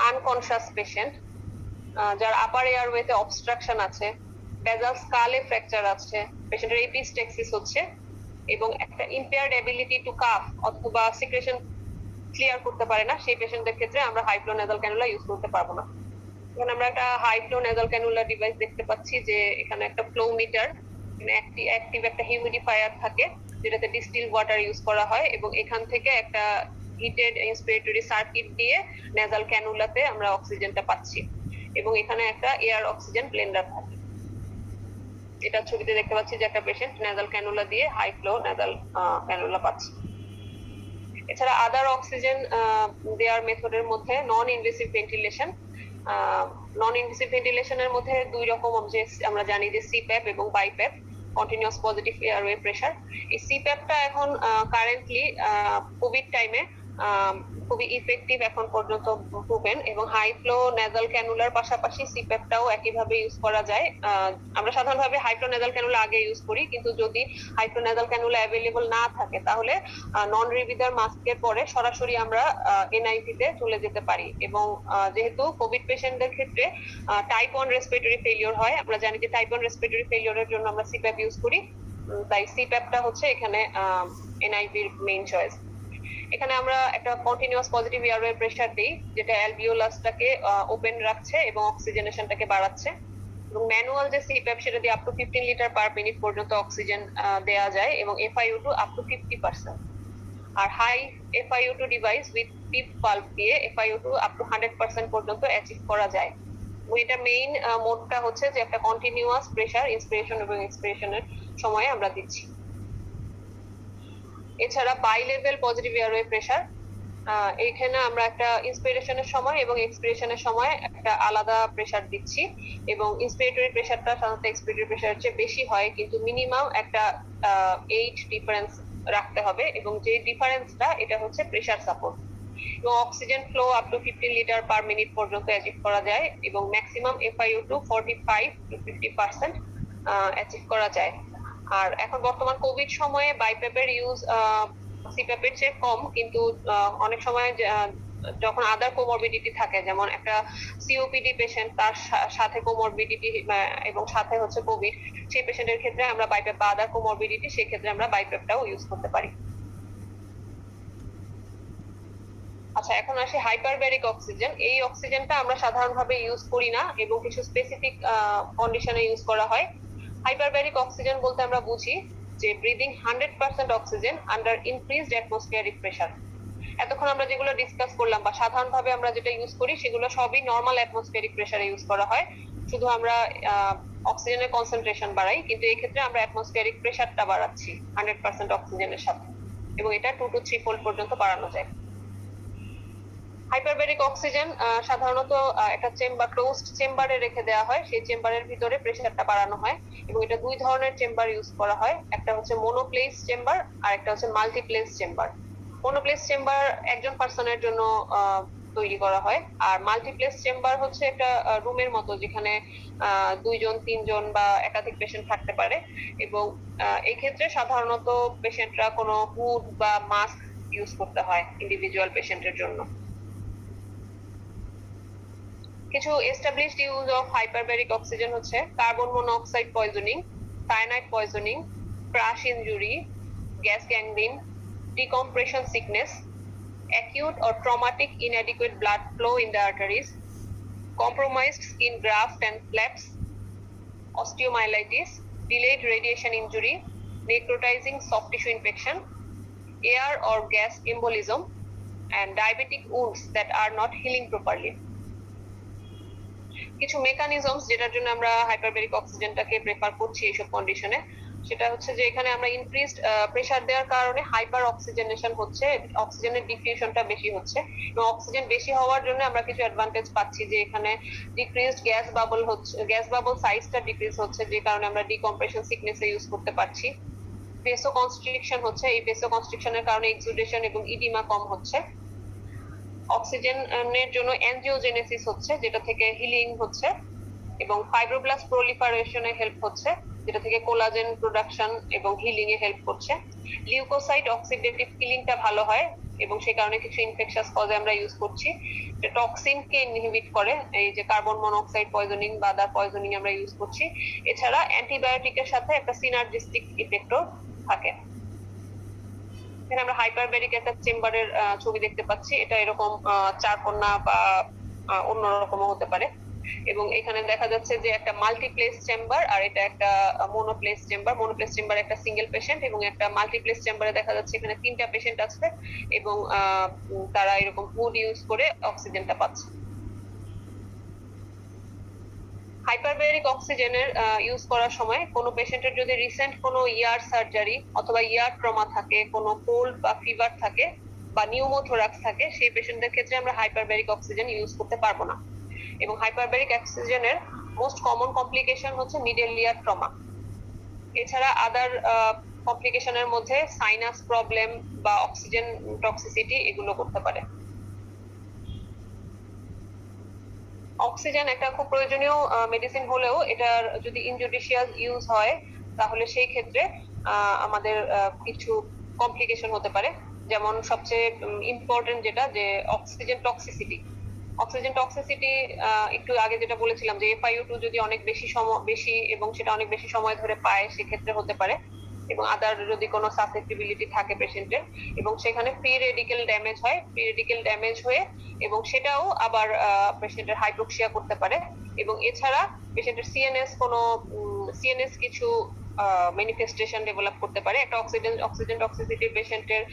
আনকনশাস পেশেন্ট যার আপার এয়ারওয়েতে অবস্ট্রাকশন আছে, বেজাল স্কালে ফ্র্যাকচার আছে, পেশেন্টের এপিস্টেক্সিস হচ্ছে, এবং একটা ইম্পেয়ার্ড এবিলিটি টু কাফ অথবা সিক্রেশন ক্লিয়ার করতে পারে না, সেই পেশেন্টদের ক্ষেত্রে আমরা high flow nasal cannula use করতে পারবো না। এখন আমরা একটা high flow nasal cannula device দেখতে পাচ্ছি, যে এখানে একটা ফ্লো মিটার, অ্যাক্টিভ একটা হিউমিডিফায়ার থাকে যেটাতে ডিস্টিল ওয়াটার ইউজ করা হয়, এবং এখান থেকে একটা হিটেড ইন্সপিরেটরি সার্কিট দিয়ে নেজাল ক্যানুলাতে আমরা অক্সিজেনটা পাচ্ছি, এবং এখানে একটা এয়ার অক্সিজেন ব্লেন্ডার থাকে। এটা ছবিতে দেখতে পাচ্ছি যে একটা পেশেন্ট নেজাল ক্যানুলা দিয়ে হাই ফ্লো নেজাল ক্যানুলা পাচ্ছে। এছাড়া আদার অক্সিজেন দেওয়ার মেথডের মধ্যে non invasive ventilation. Non invasive ভেন্টিলেশনের মধ্যে দুই রকম, যে আমরা জানি যে সিপ্যাপ এবং BiPAP. Continuous positive airway pressure. এই সিপ্যাপটা এখন কারেন্টলি কোভিড টাইমে খুবই ইফেক্টিভ এখন পর্যন্ত প্রুভেন, এবং হাই ফ্লো নেজাল ক্যানুলার পাশাপাশি সিপ্যাপটাও একইভাবে ইউজ করা যায়। আমরা সাধারণভাবে হাই ফ্লো নেজাল ক্যানুলা আগে ইউজ করি, কিন্তু যদি high flow nasal cannula available না থাকে তাহলে নন রিভিদার মাস্কের পরে সরাসরি আমরা এনআইভি তে চলে যেতে পারি। এবং যেহেতু কোভিড পেশেন্টদের ক্ষেত্রে টাইপ 1 রেসপিরেটরি ফেলিওর হয়, আমরা জানি যে টাইপ 1 রেসপিরেটরি ফেলিওরের জন্য আমরা সিপ্যাপ ইউজ করি, তাই সিপ্যাপটা হচ্ছে এখানে এনআইভির মেইন চয়েস। এখানে আমরা একটা কন্টিনিউয়াস পজিটিভ এয়ারওয়ে প্রেসার দিই, যেটা অ্যালভিওলাসটাকে ওপেন রাখছে এবং অক্সিজেনেশনটাকে বাড়াচ্ছে। এবং ম্যানুয়াল যে সিপ্যাপ সেটা দিয়ে up to 15 litre per minute পর্যন্ত অক্সিজেন দেওয়া যায়, এবং FiO2 আপ টু 50%। আর high FiO2 device with PEEP পাল্প দিয়ে FiO2 আপ টু 100% পর্যন্ত অ্যাচিভ করা যায়। এটা মেইন মোডটা হচ্ছে যে একটা কন্টিনিউয়াস প্রেসার ইন্সপিরেশন এবং এক্সপিরেশনের সময় আমরা দিচ্ছি। এছাড়া bilevel positive airway pressure, এইখানে আমরা একটা ইন্সপিরেশনের সময় এবং এক্সপিরেশনের সময় একটা আলাদা প্রেসার দিচ্ছি, এবং ইন্সপিরেটরি প্রেসারটা সাধারণত এক্সপিরেটরি প্রেসারের চেয়ে বেশি হয়, কিন্তু মিনিমাম একটা 8 ডিফারেন্স রাখতে হবে, এবং যে ডিফারেন্সটা এটা হচ্ছে প্রেসার সাপোর্ট। এবং oxygen flow up to 15 litre per minute পর্যন্ত অ্যাচিভ করা যায়, এবং ম্যাক্সিমাম FiO2 45 to 50% অ্যাচিভ করা যায়। আর এখন বর্তমান কোভিড সময়ে বাইপ্যাপের ইউজ সিপ্যাপের চেয়ে কম, কিন্তু অনেক সময় যখন আদার কোমরবিডিটি থাকে, যেমন একটা সিওপিডি পেশেন্ট, তার সাথে কোমরবিডিটি এবং সাথে হচ্ছে কোভিড, সেই পেশেন্টের ক্ষেত্রে আমরা বাইপ্যাপ বা আদার কোমরবিডিটি, সেই ক্ষেত্রে আমরা বাইপ্যাপটাও ইউজ করতে পারি। আচ্ছা, এখন আসি হাইপারব্যারিক অক্সিজেন। এই অক্সিজেনটা আমরা সাধারণভাবে ইউজ করি না, এবং কিছু স্পেসিফিক কন্ডিশনে ইউজ করা হয়। হাইপারব্যারিক অক্সিজেন বলতে আমরা বুঝি যে breathing 100% oxygen under increased atmospheric pressure. এতক্ষণ আমরা যেগুলো ডিসকাস করলাম বা সাধারণভাবে আমরা যেটা ইউজ করি সেগুলো সবই নর্মাল অ্যাটমসফিয়ারিক প্রেসারে ইউজ করা হয়, শুধু আমরা অক্সিজেনের কনসেন্ট্রেশন বাড়াই, কিন্তু এই ক্ষেত্রে আমরা অ্যাটমসফিয়ারিক প্রেসারটা বাড়াচ্ছি 100% অক্সিজেনের সাথে, এবং এটা 2 to 3 ফোল্ড পর্যন্ত বাড়ানো যায়। হাইপারব্যারিক অক্সিজেন সাধারণত একটা চেম্বার, ক্লোজড চেম্বারে রেখে দেওয়া হয়, সেই চেম্বারের ভিতরে প্রেসারটা বাড়ানো হয়, এবং এটা 2 ধরনের চেম্বার ইউজ করা হয়। একটা হচ্ছে মোনোপ্লেস চেম্বার আর একটা হচ্ছে মাল্টিপ্লেস চেম্বার। মোনোপ্লেস চেম্বার একজন পার্সনের জন্য তৈরি করা হয়, আর মাল্টিপ্লেস চেম্বার হচ্ছে একটা রুমের মতো, যেখানে 2 জন 3 জন বা একাধিক পেশেন্ট থাকতে পারে। এবং এই ক্ষেত্রে সাধারণত পেশেন্টরা কোনো হুড বা মাস্ক ইউজ করতে হয় ইন্ডিভিজুয়াল পেশেন্টের জন্য। কিছু established use of hyperbaric oxygen হচ্ছে carbon monoxide poisoning, cyanide poisoning, crush injury, gas gangrene, decompression sickness, acute or traumatic inadequate blood flow in the arteries, compromised skin graft and flaps, osteomyelitis, delayed radiation injury, necrotizing soft tissue infection, air or gas embolism, and diabetic wounds that are not healing properly. কিছু mechanisms যেটার জন্য আমরা হাইপারব্যারিক অক্সিজেনটাকে prefer করছি এইসব কন্ডিশনে, সেটা হচ্ছে যে এখানে আমরা ইনক্রিজড প্রেসার দেওয়ার কারণে হাইপার অক্সিজেনেশন হচ্ছে, অক্সিজেনের ডিফিউশনটা বেশি হচ্ছে, এবং অক্সিজেন বেশি হওয়ার জন্য আমরা কিছু অ্যাডভান্টেজ পাচ্ছি, যে এখানে ডিক্রিজড গ্যাস বাবল হচ্ছে, গ্যাস বাবল সাইজটা ডিক্রিজ হচ্ছে, যে কারণে আমরা ডিকম্প্রেশন সিকনেসে ইউজ করতে পারছি। ভেসো কনস্ট্রিকশন হচ্ছে, এই ভেসো কনস্ট্রিকশনের কারণে এক্সুডেশন এবং ইডিমা কম হচ্ছে। অক্সিজেনের জন্য অ্যানজিওজেনেসিস হচ্ছে, যেটা থেকে হিলিং হচ্ছে, এবং ফাইব্রোব্লাস্ট প্রলিফারেশনে হেল্প হচ্ছে, যেটা থেকে কোলাজেন প্রোডাকশন এবং হিলিং এ হেল্প করছে। লিউকোসাইট অক্সিডেটিভ কিলিংটা ভালো হয়, এবং সেই কারণে কিছু ইনফেকশাস কজে আমরা ইউজ করছি। টক্সিনকে ইনহিবিট করে, এই যে কার্বন মনোক্সাইড পয়জনিং বা আদার পয়জনিং আমরা ইউজ করছি। এছাড়া অ্যান্টিবায়োটিকের সাথে একটা সিনার্জিস্টিক ইফেক্টও থাকে। এখানে আমরা হাইপারব্যারিক একটা চেম্বারের ছবি দেখতে পাচ্ছি, এটা এরকম 4 কোণা বা অন্যরকমও হতে পারে, এবং এখানে দেখা যাচ্ছে যে একটা মাল্টিপ্লেস চেম্বার আর এটা একটা মোনোপ্লেস চেম্বার। মোনোপ্লেস চেম্বার একটা সিঙ্গেল পেশেন্ট, এবং একটা মাল্টিপ্লেস চেম্বারে দেখা যাচ্ছে এখানে 3টা পেশেন্ট আছে, এবং তারা এরকম হুড ইউজ করে অক্সিজেনটা পাচ্ছে। হাইপারব্যারিক অক্সিজেনের ইউজ করার সময় কোনো পেশেন্টের যদি রিসেন্ট কোনো ইয়ার সার্জারি অথবা ইয়ার ট্রমা থাকে, কোনো কোল্ড বা ফিভার থাকে বা নিউমোথোরাক্স থাকে, সেই পেশেন্টদের ক্ষেত্রে আমরা হাইপারব্যারিক অক্সিজেন ইউজ করতে পারবো না। এবং হাইপারব্যারিক অক্সিজেনের মোস্ট কমন কমপ্লিকেশন হচ্ছে মিডল ইয়ার ট্রমা। এছাড়া আদার কমপ্লিকেশনের মধ্যে সাইনাস প্রবলেম বা অক্সিজেন টক্সিসিটি এগুলো করতে পারে। অক্সিজেন একটা খুব প্রয়োজনীয় মেডিসিন হলেও এটার যদি ইনজুডিশিয়াস ইউজ হয় তাহলে সেই ক্ষেত্রে আমাদের কিছু কমপ্লিকেশন হতে পারে। যেমন সবচেয়ে ইম্পর্টেন্ট যেটা যে অক্সিজেন টক্সিসিটি। অক্সিজেন টক্সিসিটি একটু আগে যেটা বলেছিলাম যে FiO2 যদি অনেক বেশি এবং সেটা অনেক বেশি সময় ধরে পায় সেক্ষেত্রে হতে পারে, এবং আদার যদি কোনো সাসেপ্টিবিলিটি থাকে পেশেন্টের এবং সেখানে ফ্রি রেডিকেল ড্যামেজ হয়ে এবং সেটাও আবার পেশেন্টের হাইপোক্সিয়া করতে পারে। এবং এছাড়া পেশেন্টের সিএনএস কিছু ম্যানিফেস্টেশন ডেভেলপ করতে পারে। একটা অক্সিজেন টক্সিসিটি পেশেন্টের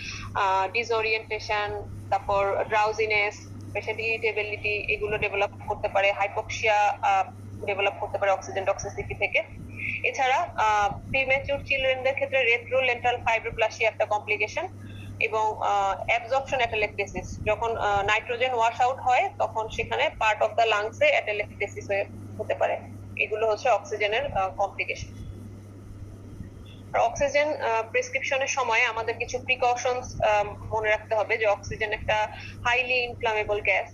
ডিসওরিয়েন্টেশন, তারপর ড্রাউজিনেস, পেশেন্ট ইরিটেবিলিটি এগুলো ডেভেলপ করতে পারে, হাইপোক্সিয়া ডেভেলপ করতে পারে অক্সিজেন টক্সিসিটি থেকে। এছাড়া প্রিম্যাচিউর চিলড্রেনদের ক্ষেত্রে রেট্রোলেন্টাল ফাইব্রোপ্লাসিয়া একটা কমপ্লিকেশন, এবং অ্যাবজর্পশন অ্যাটেলেকটেসিস, যখন নাইট্রোজেন ওয়াশ আউট হয় তখন সেখানে পার্ট অফ দ্য লাংসে অ্যাটেলেকটেসিস হতে পারে। এগুলো হচ্ছে অক্সিজেনের কমপ্লিকেশন। অক্সিজেন প্রেসক্রিপশনের সময় আমাদের কিছু প্রিকশনস মনে রাখতে হবে, যে অক্সিজেন একটা হাইলি ইনফ্লামেবল গ্যাস,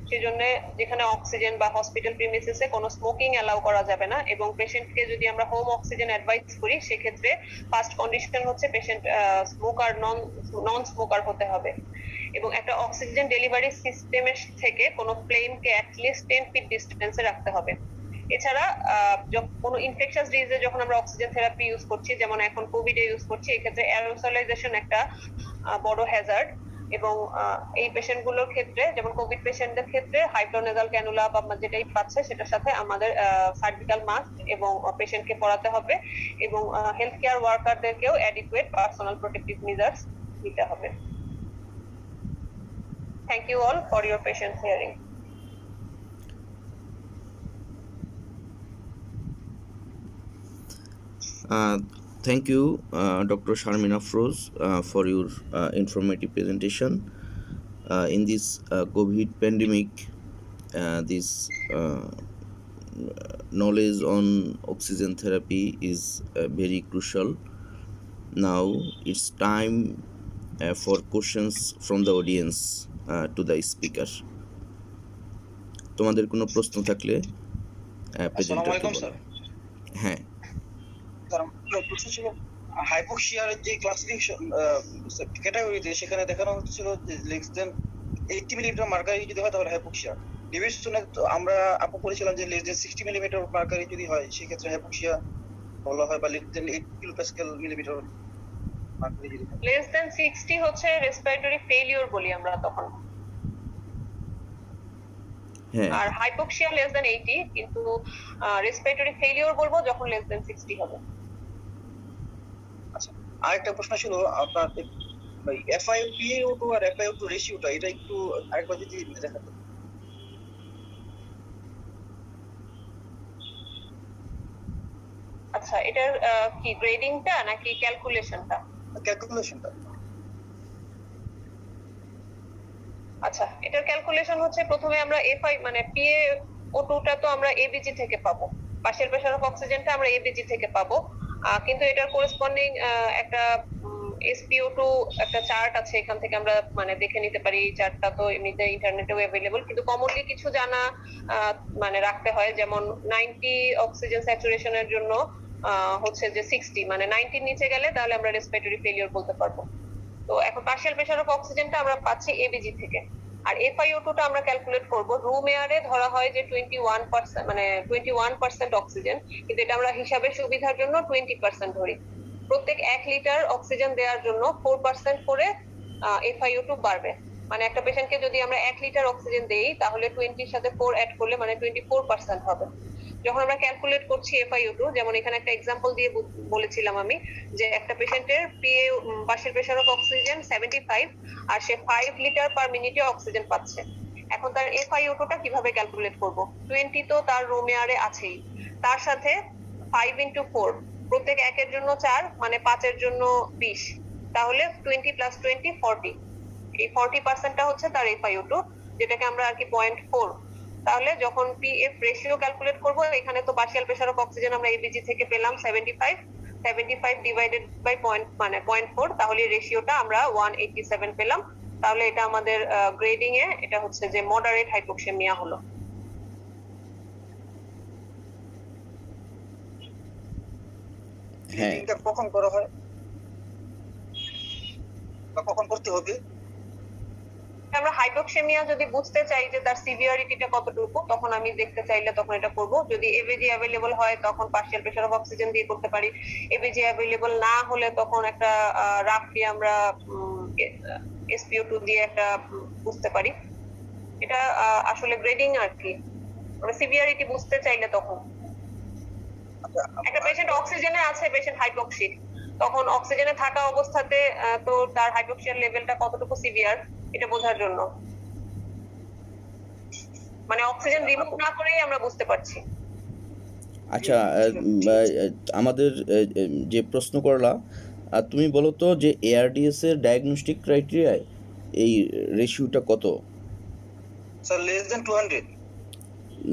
সেজন্য যেখানে অক্সিজেন বা হসপিটাল প্রিমিসিসে কোনো স্মোকিং অ্যালাউ করা যাবে না, এবং পেশেন্টকে যদি আমরা হোম অক্সিজেন অ্যাডভাইস করি সেক্ষেত্রে ফার্স্ট কন্ডিশন হচ্ছে পেশেন্ট স্মোকার নন স্মোকার হতে হবে, এবং একটা অক্সিজেন ডেলিভারি সিস্টেমের থেকে কোনো ফ্লেমকে অ্যাটলিস্ট 10 ফিট ডিস্টেন্সে রাখতে হবে। এছাড়া কোনো ইনফেকশাস ডিজিজে যখন আমরা অক্সিজেন থেরাপি ইউজ করছি, যেমন এখন কোভিডে ইউজ করছি, এক্ষেত্রে অ্যারোসোলাইজেশন একটা বড় হ্যাজার্ড, এবং এই পেশেন্ট গুলোর ক্ষেত্রে যেমন কোভিড পেশেন্টদের ক্ষেত্রে হাইড্রোনেজাল ক্যানুলা বা যেটাই পাচ্ছে সেটার সাথে আমাদের সার্জিক্যাল মাস্ক এবং পেশেন্টকে পরাতে হবে, এবং হেলথ কেয়ার ওয়ার্কারদেরকেও অ্যাডিকুয়েট পার্সোনাল প্রোটেক্টিভ মেজার্স নিতে হবে। Thank you all for your patience hearing. Thank you, Dr. Sharmeen Afroz, for your informative presentation. In this COVID pandemic, this knowledge on oxygen therapy is very crucial. Now it's time for questions from the audience to the speaker. তোমাদের কোনো প্রশ্ন থাকলে প্রেজেন্টারকে বলো। হ্যাঁ, প্রশ্ন ছিল হাইপোক্সিয়ার যে classification ক্যাটাগরিতে, সেখানে দেখানো হচ্ছিল যে লেস দেন 80 মিলিমিটার মার্কারি যদি হয় তাহলে হাইপোক্সিয়া। ডিভিশনে আমরা আপু করেছিলাম যে লেস দেন 60 মিলিমিটার মার্কারি যদি হয় সেক্ষেত্রে হাইপোক্সিয়া বলা হয়, বা লেস দেন 8 কিলোপ্যাসকেল মিলিমিটার মার্কারি যদি হয়। লেস দেন 60 হচ্ছে রেসপিরেটরি ফেলিওর বলি আমরা তখন, আর হাইপোক্সিয়া লেস দেন 80, কিন্তু রেসপিরেটরি ফেলিওর বলবো যখন লেস দেন 60 হবে। আচ্ছা, আরেকটা প্রশ্ন ছিল আপনার FiO2 আর FiO2 রেশিওটা, এটা একটু আরেকবার যদি দেখাতেন। আচ্ছা, এটার কি গ্রেডিংটা নাকি ক্যালকুলেশনটা? ক্যালকুলেশনটা। আচ্ছা, এটার ক্যালকুলেশন হচ্ছে প্রথমে আমরা PaO2টা তো আমরা এবিজি থেকে পাবো, পার্শিয়াল প্রেসার অফ অক্সিজেনটা আমরা এবিজি থেকে পাবো, কিন্তু এটার করেসপন্ডিং একটা SpO2 একটা চার্ট আছে, এখান থেকে আমরা দেখে নিতে পারি। চার্টটা তো এমনিতে ইন্টারনেটেও অ্যাভেলেবল, কিন্তু কমনলি কিছু জানা রাখতে হয়, যেমন 90 অক্সিজেন স্যাচুরেশনের জন্য হচ্ছে যে 60, 90 নিচে গেলে তাহলে আমরা রেসপিরেটরি ফেলিওর বলতে পারবো। তো এখন পার্শিয়াল প্রেসার অফ অক্সিজেনটা আমরা পাচ্ছি এবিজি থেকে, আর FiO2টা আমরা ক্যালকুলেট করব রুম এয়ারে ধরা হয় যে 21% অক্সিজেন, কিন্তু এটা আমরা হিসাবের সুবিধার জন্য 20% ধরি। প্রত্যেক 1 লিটার অক্সিজেন দেওয়ার জন্য 4% করে FiO2 বাড়বে, একটা পেশেন্টকে যদি আমরা 1 লিটার অক্সিজেন দেই তাহলে 20 এর সাথে 4 অ্যাড করলে 24% হবে। যখন আমরা ক্যালকুলেট করছি FiO2, যেমন এখানে একটা এক্সাম্পল দিয়ে বলেছিলাম আমি যে একটা পেশেন্টের পার্শিয়াল প্রেসার অফ অক্সিজেন 75 আর সে 5 লিটার পার মিনিটে অক্সিজেন পাচ্ছে। এখন তার FiO2টা কিভাবে ক্যালকুলেট করব? 20 তো তার রুম এয়ারে আছেই, তার সাথে 5 into 4, প্রত্যেক 1 এর জন্য 4, 5 এর জন্য 20, তাহলে 20 + 20 40। এই 40%টা হচ্ছে তার FiO2, যেটাকে আমরা আর কি 0.4। তাহলে যখন PF রেশিও ক্যালকুলেট করব, এখানে তো পার্শিয়াল প্রেসার অফ অক্সিজেন আমরা এবিজি থেকে পেলাম 75, 75 ডিভাইডেড বাই পয়েন্ট মানে 0.4, তাহলে রেশিওটা আমরা 187 পেলাম। তাহলে এটা আমাদের গ্রেডিং এ এটা হচ্ছে যে মডারেট হাইপোক্সেমিয়া হলো। হ্যাঁ গ্রেডিংটা কখন করা হয় বা কখন করতে হবে? আমরা হাইপোক্সেমিয়া যদি বুঝতে চাই যে তার সিভিয়ারিটিটা কতটুকু, তখন আমি দেখতে চাইলে তখন এটা করব। যদি এবিজি অ্যাভেলেবল হয় তখন পার্শিয়াল প্রেসার অফ অক্সিজেন দিয়ে করতে পারি। এবিজি অ্যাভেলেবল না হলে তখন একটা রাফলি আমরা SpO2 দিয়ে একটা বুঝতে পারি। এটা আসলে গ্রেডিং আর কি, আমরা সিভিয়ারিটি বুঝতে চাইলে তখন। আচ্ছা, একটা পেশেন্ট অক্সিজেনে আছে, পেশেন্ট হাইপোক্সিক, তখন অক্সিজেনে থাকা অবস্থাতে তো তার হাইপোক্সিয়ার লেভেলটা কতটুকু সিভিয়ার এটা বোঝার জন্য, মানে অক্সিজেন রিমুভ না করেই আমরা বুঝতে পারছি। আচ্ছা আমাদের যে প্রশ্ন করলা, তুমি বলো তো যে এআরডিএস এর ডায়াগনস্টিক ক্রাইটেরিয়ায় এই রেশিওটা কত? Sir less than 200।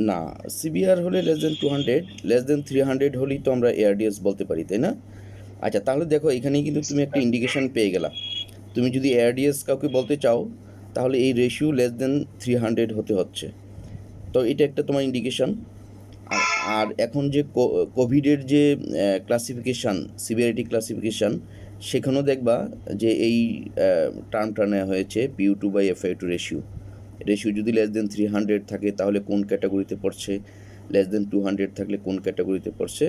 না, সিভিয়ার হলে লেস দেন 200, লেস দেন 300 হলেই তো আমরা এআরডিএস বলতে পারি, তাই না? আচ্ছা, তাহলে দেখো এখানেই কিন্তু তুমি একটা ইন্ডিকেশন পেয়ে গেলা। তুমি যদি এআরডিএস কাউকে বলতে চাও তাহলে এই রেশিও লেস দেন 300 হতে হচ্ছে, তো এটা একটা তোমার ইন্ডিকেশন। আর এখন যে কোভিডের যে ক্লাসিফিকেশান, সিভিয়ারিটি ক্লাসিফিকেশান, সেখানেও দেখবা যে এই টার্মটা নেওয়া হয়েছে PU2/FiO2 রেশিও যদি লেস দেন 300 থাকে তাহলে কোন ক্যাটাগরিতে পড়ছে, লেস দেন 200 থাকলে কোন ক্যাটাগরিতে পড়ছে,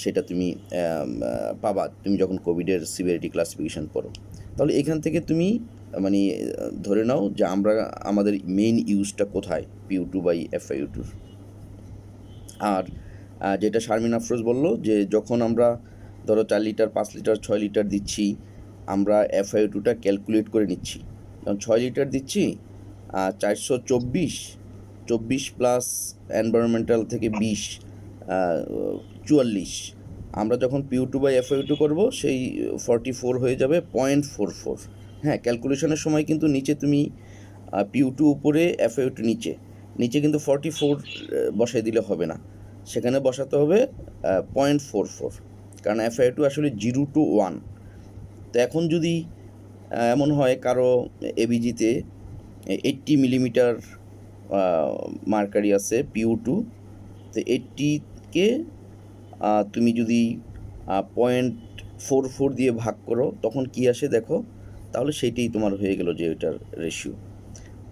সেটা তুমি পাবা তুমি যখন কোভিডের সিভিয়ারিটি ক্লাসিফিকেশান পড়ো। তাহলে এখান থেকে তুমি মানে ধরে নাও যে আমরা আমাদের মেইন ইউজটা কোথায় PU2/FiO2। আর যেটা শারমিন আফরোজ বললো যে যখন আমরা ধরো 4 লিটার 5 লিটার 6 লিটার দিচ্ছি, আমরা FiO2টা ক্যালকুলেট করে নিচ্ছি। যখন 6 লিটার দিচ্ছি 424 প্লাস এনভায়রনমেন্টাল থেকে 20 44, আমরা যখন PU2/FiO2 করবো সেই 44 হয়ে যাবে 0.44। হ্যাঁ, ক্যালকুলেশনের সময় কিন্তু নিচে তুমি PU2 উপরে FiO2 নিচে কিন্তু 44 বসাই দিলে হবে না, সেখানে বসাতে হবে 0.44, কারণ FiO2 আসলে 0 to 1। তো এখন যদি এমন হয় কারো এবিজিতে 80 মিলিমিটার মার্কারি আছে PU2, তো 80কে তুমি যদি 0.44 দিয়ে ভাগ করো তখন কি আসে দেখো, তাহলে সেইটাই তোমার হয়ে গেল যে ওইটার রেশিও।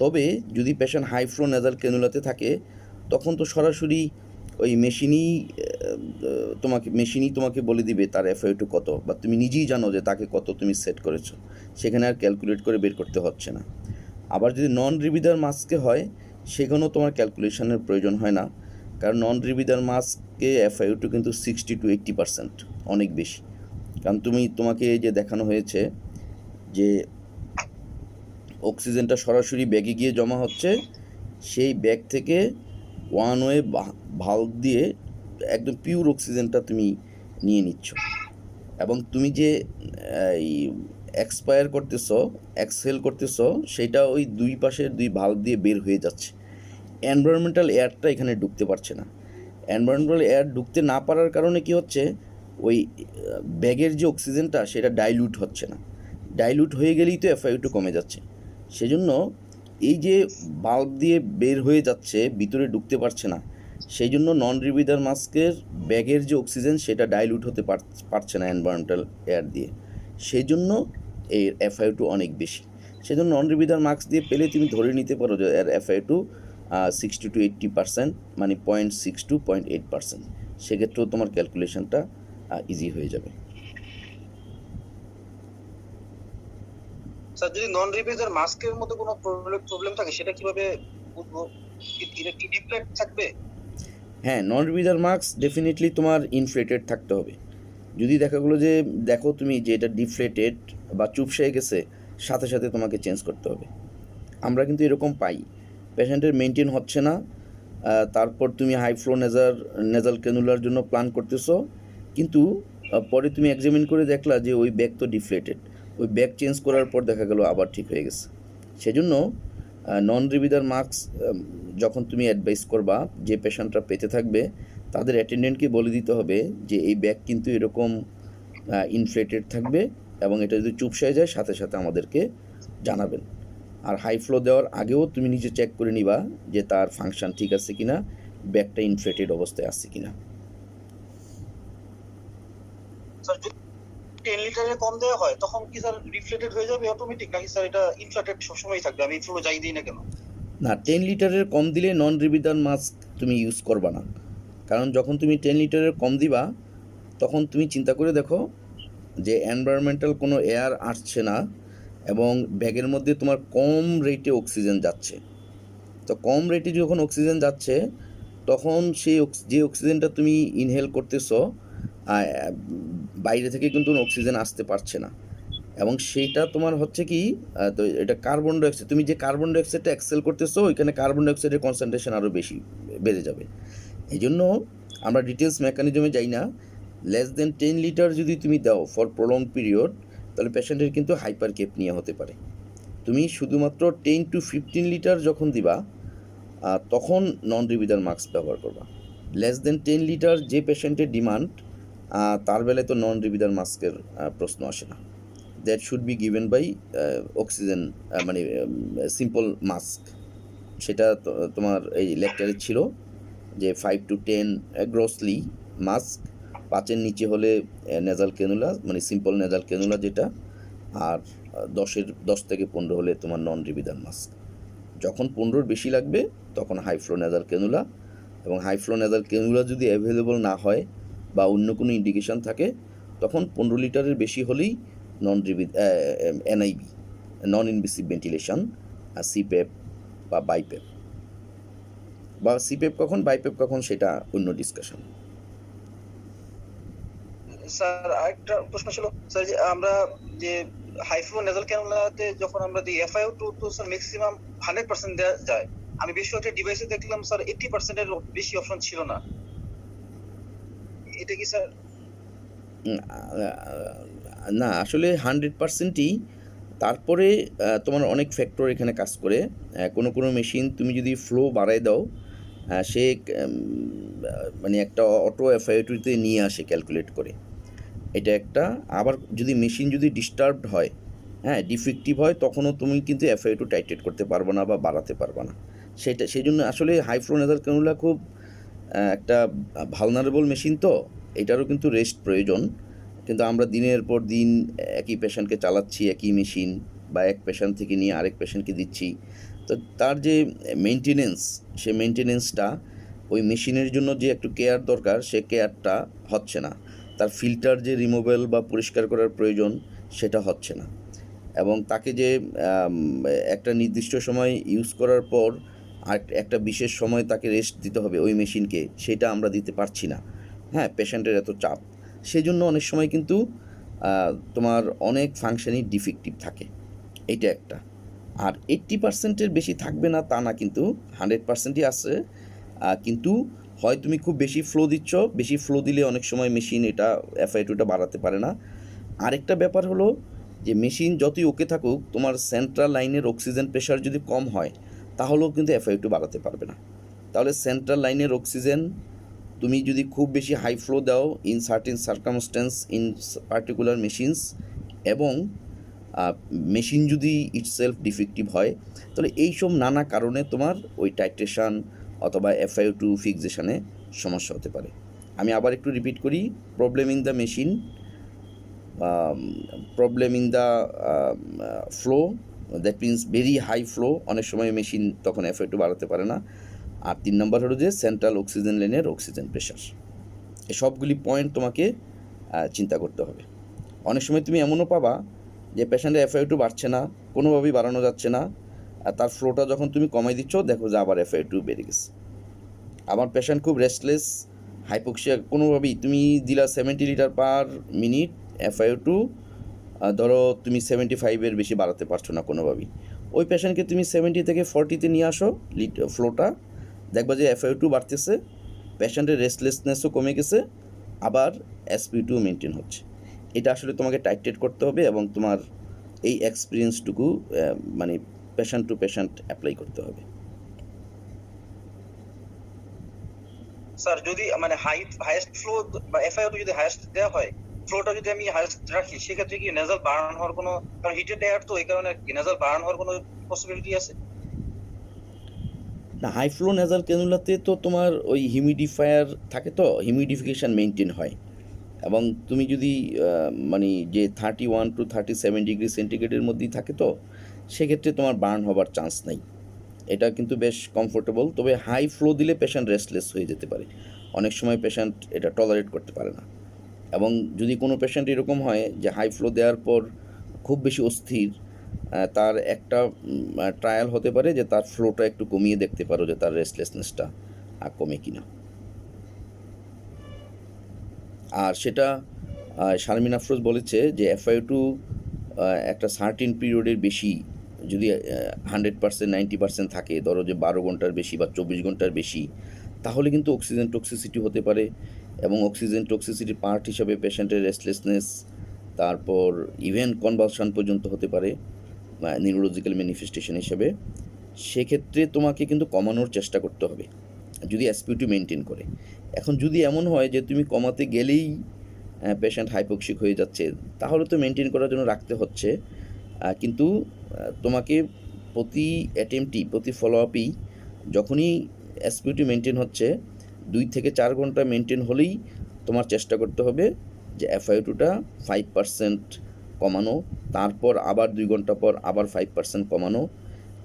তবে যদি পেশেন্ট হাই ফ্লো নেজাল ক্যানুলাতে থাকে তখন তো সরাসরি ওই মেশিনই তোমাকে বলে দিবে তার FiO2 কত, বা তুমি নিজেই জানো যে তাকে কত তুমি সেট করেছো, সেখানে আর ক্যালকুলেট করে বের করতে হচ্ছে না। আবার যদি নন রিবিদার মাস্কে হয় সেখানেও তোমার ক্যালকুলেশনের প্রয়োজন হয় না, কারণ নন রিবিদার মাস্কে FiO2 কিন্তু 60 to 80%, অনেক বেশি। কারণ তোমাকে যে দেখানো হয়েছে যে অক্সিজেনটা সরাসরি ব্যাগে গিয়ে জমা হচ্ছে, সেই ব্যাগ থেকে ওয়ান ওয়ে ভালভ দিয়ে একদম পিওর অক্সিজেনটা তুমি নিয়ে নিচ্ছ, এবং তুমি যে এই এক্সহেল করতেছো সেটা ওই দুই পাশের দুই ভালভ দিয়ে বের হয়ে যাচ্ছে। এনভায়রনমেন্টাল এয়ারটা এখানে ঢুকতে পারছে না। এনভায়রনমেন্টাল এয়ার ঢুকতে না পারার কারণে কি হচ্ছে, ওই ব্যাগের যে অক্সিজেনটা সেটা ডাইলিউট হচ্ছে না, ডাইলিউট হয়ে গেলেই তো FiO2 কমে যাচ্ছে। সেজন্য এই যে বাল্ব দিয়ে বের হয়ে যাচ্ছে ভিতরে ঢুকতে পারছে না, সেই জন্য নন রিবিদার মাস্কের ব্যাগের যে অক্সিজেন সেটা ডাইলিউট হতে পারছে না এনভায়রনমেন্টাল এয়ার দিয়ে, সেই জন্য এর FiO2 অনেক বেশি। সেজন্য নন রিবিদার মাস্ক দিয়ে পেলে তুমি ধরে নিতে পারো যে এর FiO2 60 to 80%, মানে 0.6 to 0.8%। সেক্ষেত্রেও তোমার ক্যালকুলেশনটা ইজি হয়ে যাবে। স্যার যদি নন রিবিদার মাস্কের মধ্যে কোনো প্রবলেম থাকে সেটা কিভাবে বুঝবো? এটা কি ডিফ্লেক্ট থাকবে? হ্যাঁ, নন রিবিদার মাস্ক ডেফিনেটলি তোমার ইনফ্লেটেড থাকতে হবে। যদি দেখো তুমি যে এটা ডিফ্লেটেড বা চুপসে গেছে, সাথে সাথে তোমাকে চেঞ্জ করতে হবে। আমরা কিন্তু এরকম পাই, পেশেন্টের মেনটেন হচ্ছে না, তারপর তুমি হাই ফ্লো নেজাল ক্যানুলার জন্য প্ল্যান করতেছো, কিন্তু পরে তুমি এক্সামিন করে দেখলা যে ওই ব্যাগ তো ডিফ্লেটেড, ওই ব্যাগ চেঞ্জ করার পর দেখা গেল আবার ঠিক হয়ে গেছে। সেজন্য নন রিবিদার মাস্ক যখন তুমি অ্যাডভাইস করবা যে পেশেন্টরা পেতে থাকবে তাদের অ্যাটেন্ডেন্টকে বলে দিতে হবে যে এই ব্যাগ কিন্তু এরকম ইনফ্লেটেড থাকবে এবং এটা যদি চুপসে যায় সাথে সাথে আমাদেরকে জানাবেন। আর হাই ফ্লো দেওয়ার আগেও তুমি নিজে চেক করে নিবা যে তার ফাংশন ঠিক আছে কিনা, ব্যাগটা ইনফ্লেটেড অবস্থায় আছে কিনা। স্যার যদি 10 লিটারের কম দেওয়া হয় তখন কি স্যার রিফ্লেটেড হয়ে যাবে অটোমেটিক, নাকি স্যার এটা ইনফ্লেটেড সবসময় থাকবে আমি ফ্লো যাই দিই না কেন? না, 10 লিটারের কম দিলে নন রিবিদার মাস্ক তুমি ইউজ করবা না, কারণ যখন তুমি 10 লিটারের কম দিবা তখন তুমি চিন্তা করে দেখো যে এনভায়রনমেন্টাল কোনো এয়ার আসছে না এবং ব্যাগের মধ্যে তোমার কম রেটে অক্সিজেন যাচ্ছে। তো কম রেটে যখন অক্সিজেন যাচ্ছে তখন সেই যে অক্সিজেনটা তুমি ইনহেল করতেছো বাইরে থেকে কিন্তু অক্সিজেন আসতে পারছে না এবং সেইটা তোমার হচ্ছে কি তো এটা কার্বন ডাইঅক্সাইড, তুমি যে কার্বন ডাইঅক্সাইডটা এক্সেল করতেছো ওইখানে কার্বন ডাইঅক্সাইডের কনসেন্ট্রেশন আরও বেশি বেড়ে যাবে। এই জন্য আমরা ডিটেলস মেকানিজমে যাই না। লেস দেন 10 লিটার যদি তুমি দাও ফর প্রলং পিরিয়ড তাহলে পেশেন্টের কিন্তু হাইপার কেপনিয়া হতে পারে। তুমি শুধুমাত্র 10 to 15 লিটার যখন দিবা তখন নন রিবিদার মাস্ক ব্যবহার করবা। লেস দেন 10 লিটার যে পেশেন্টের ডিমান্ড তার বেলায় তো নন রিবিদার মাস্কের প্রশ্ন আসে না। That should be given by oxygen মানে সিম্পল মাস্ক। সেটা তোমার এই লেকচারে ছিল যে 5 to 10 গ্রসলি মাস্ক, 5-এর নিচে হলে নেজাল ক্যানুলা মানে সিম্পল নেজাল ক্যানুলা যেটা, আর 10 থেকে 15 হলে তোমার নন রিবিদার মাস্ক। যখন 15-র বেশি লাগবে তখন হাই ফ্লো নেজাল ক্যানুলা, এবং হাই ফ্লো নেজাল ক্যানুলা যদি অ্যাভেলেবল না হয় বা অন্য কোনো ইন্ডিকেশন থাকে তখন 15 লিটারের বেশি হলেই নন রিবিদ এনআইবি নন ইনভেসিভ ভেন্টিলেশন আর সিপেপ বা বাইপেপ, বা সিপেপ কখন বাইপেপ কখন সেটা অন্য ডিসকাশন। স্যার আরেকটা প্রশ্ন ছিল স্যার, যে আমরা যে হাই ফ্লো নেজাল ক্যানুলাতে যখন আমরা দিই FiO2 তো স্যার ম্যাক্সিমাম 100% দেয়া যায়। আমি বেশ কয়েকটা ডিভাইসে দেখলাম স্যার 80% এর বেশি অপশন ছিল না, এটা কি স্যার? না, আসলে 100%ই। তারপরে তোমার অনেক ফ্যাক্টর এখানে কাজ করে। কোনো কোনো মেশিন তুমি যদি ফ্লো বাড়ায় দাও সে মানে একটা অটো FiO2-তে নিয়ে আসে ক্যালকুলেট করে, এটা একটা। আবার যদি মেশিন যদি ডিস্টার্বড হয়, হ্যাঁ ডিফেক্টিভ হয়, তখনও তুমি কিন্তু FiO2 টাইট্রেট করতে পারবে না বা বাড়াতে পারবে না। সেটা সেই জন্য আসলে হাই ফ্লো নেজাল ক্যানুলা খুব একটা ভালনারেবল মেশিন, তো এটারও কিন্তু রেস্ট প্রয়োজন। কিন্তু আমরা দিনের পর দিন একই পেশেন্টকে চালাচ্ছি একই মেশিন, বা এক পেশেন্ট থেকে নিয়ে আরেক পেশেন্টকে দিচ্ছি, তো তার যে মেনটেনেন্স, সে মেনটেনেন্সটা ওই মেশিনের জন্য যে একটু কেয়ার দরকার সে কেয়ারটা হচ্ছে না। তার ফিল্টার যে রিমুভেল বা পরিষ্কার করার প্রয়োজন সেটা হচ্ছে না, এবং তাকে যে একটা নির্দিষ্ট সময় ইউজ করার পর আর একটা বিশেষ সময় তাকে রেস্ট দিতে হবে ওই মেশিনকে, সেটা আমরা দিতে পারছি না। হ্যাঁ, পেশেন্টের এত চাপ, সেই জন্য অনেক সময় কিন্তু তোমার অনেক ফাংশনই ডিফেক্টিভ থাকে, এইটা একটা। আর 80%-এর বেশি থাকবে না তা না, কিন্তু 100%ই আছে। কিন্তু হয় তুমি খুব বেশি ফ্লো দিচ্ছ, বেশি ফ্লো দিলে অনেক সময় মেশিন এটা FiO2টা বাড়াতে পারে না। আরেকটা ব্যাপার হলো যে মেশিন যতই ওকে থাকুক, তোমার সেন্ট্রাল লাইনের অক্সিজেন প্রেশার যদি কম হয় তাহলেও কিন্তু FiO2 বাড়াতে পারবে না। তাহলে সেন্ট্রাল লাইনের অক্সিজেন তুমি যদি খুব বেশি হাই ফ্লো দাও in certain circumstance in particular machines, এবং মেশিন যদি ইটসেলফ ডিফেক্টিভ হয়, তাহলে এইসব নানা কারণে তোমার ওই টাইট্রেশন অথবা FiO2 ফিক্সেশনে সমস্যা হতে পারে। আমি আবার একটু রিপিট করি, problem in the machine, problem in the flow, that means very high flow, অনেক সময় মেশিন তখন FiO2 বাড়াতে পারে না। আর 3 নম্বর হলো যে সেন্ট্রাল অক্সিজেন লাইনের অক্সিজেন প্রেশার। এই সবগুলি পয়েন্ট তোমাকে চিন্তা করতে হবে। অনেক সময় তুমি এমনও পাবা যে পেশেন্টের FiO2 বাড়ছে না, কোনোভাবেই বাড়ানো যাচ্ছে না, আর তার ফ্লোটা যখন তুমি কমাই দিচ্ছ দেখো যে আবার FiO2 বেড়ে গেছে। আমার পেশেন্ট খুব রেস্টলেস, হাইপোক্সিয়া, কোনোভাবেই তুমি দিলা 70 লিটার পার মিনিট, FiO2 ধরো তুমি 75-এর বেশি বাড়াতে পারছো না কোনোভাবেই, ওই পেশেন্টকে তুমি 70 থেকে 40-তে নিয়ে আসো ফ্লোটা, দেখবা যে FiO2 বাড়তেছে, পেশেন্টের রেস্টলেসনেসও কমে গেছে, আবার SP2 মেনটেন হচ্ছে। এটা আসলে তোমাকে টাইট্রেট করতে হবে এবং তোমার এই এক্সপিরিয়েন্সটুকু মানে পেশেন্ট টু পেশেন্ট অ্যাপ্লাই করতে হবে। স্যার যদি মানে হাইয়েস্ট ফ্লো বা এফআইও যদি হাইয়েস্ট দেওয়া হয়, ফ্লোটা যদি আমি হাইয়েস্ট রাখি, সেক্ষেত্রে কি নেজাল বার্ন হওয়ার কোনো, কারণ হিটেড এয়ার তো, এই কারণে কি নেজাল বার্ন হওয়ার কোনো পসিবিলিটি আছে? না, হাই ফ্লো নেজাল ক্যানুলাতে তো তোমার ওই হিউমিডিফায়ার থাকে, তো হিউমিডিফিকেশান মেনটেন হয়। এবং তুমি যদি মানে যে 31 to 37 ডিগ্রি সেন্টিগ্রেডের মধ্যেই থাকে, তো সেক্ষেত্রে তোমার বার্ন হবার চান্স নাই। এটা কিন্তু বেশ কমফোর্টেবল। তবে হাই ফ্লো দিলে পেশেন্ট রেস্টলেস হয়ে যেতে পারে, অনেক সময় পেশেন্ট এটা টলারেট করতে পারে না। এবং যদি কোনো পেশেন্ট এরকম হয় যে হাই ফ্লো দেওয়ার পর খুব বেশি অস্থির, তার একটা ট্রায়াল হতে পারে যে তার ফ্লোটা একটু কমিয়ে দেখতে পারো যে তার রেস্টলেসনেসটা কমে কিনা। আর সেটা শারমিন আফরোজ বলেছে যে FiO2 একটা সার্টিন পিরিয়ডের বেশি যদি 100% 90% থাকে, ধরো যে 12 ঘন্টার বেশি বা 24 ঘন্টার বেশি, তাহলে কিন্তু অক্সিজেন টক্সিসিটি হতে পারে। এবং অক্সিজেন টক্সিসিটির পার্ট হিসাবে পেশেন্টের রেস্টলেসনেস, তারপর ইভেন কনভালশন পর্যন্ত হতে পারে নিউরোলজিক্যাল ম্যানিফেস্টেশন হিসেবে। সেক্ষেত্রে তোমাকে কিন্তু কমানোর চেষ্টা করতে হবে যদি SpO2 মেনটেন করে। এখন যদি এমন হয় যে তুমি কমাতে গেলেই পেশেন্ট হাইপোক্সিক হয়ে যাচ্ছে, তাহলে তো মেনটেন করার জন্য রাখতে হচ্ছে। কিন্তু তোমাকে প্রতি অ্যাটেম্পটেই, প্রতি ফলো আপেই যখনই SpO2 মেনটেন হচ্ছে 2 থেকে 4 ঘন্টা মেনটেন হলেই তোমার চেষ্টা করতে হবে যে FiO2টা 5% কমানো, তারপর আবার 2 ঘন্টা পর আবার 5% কমানো।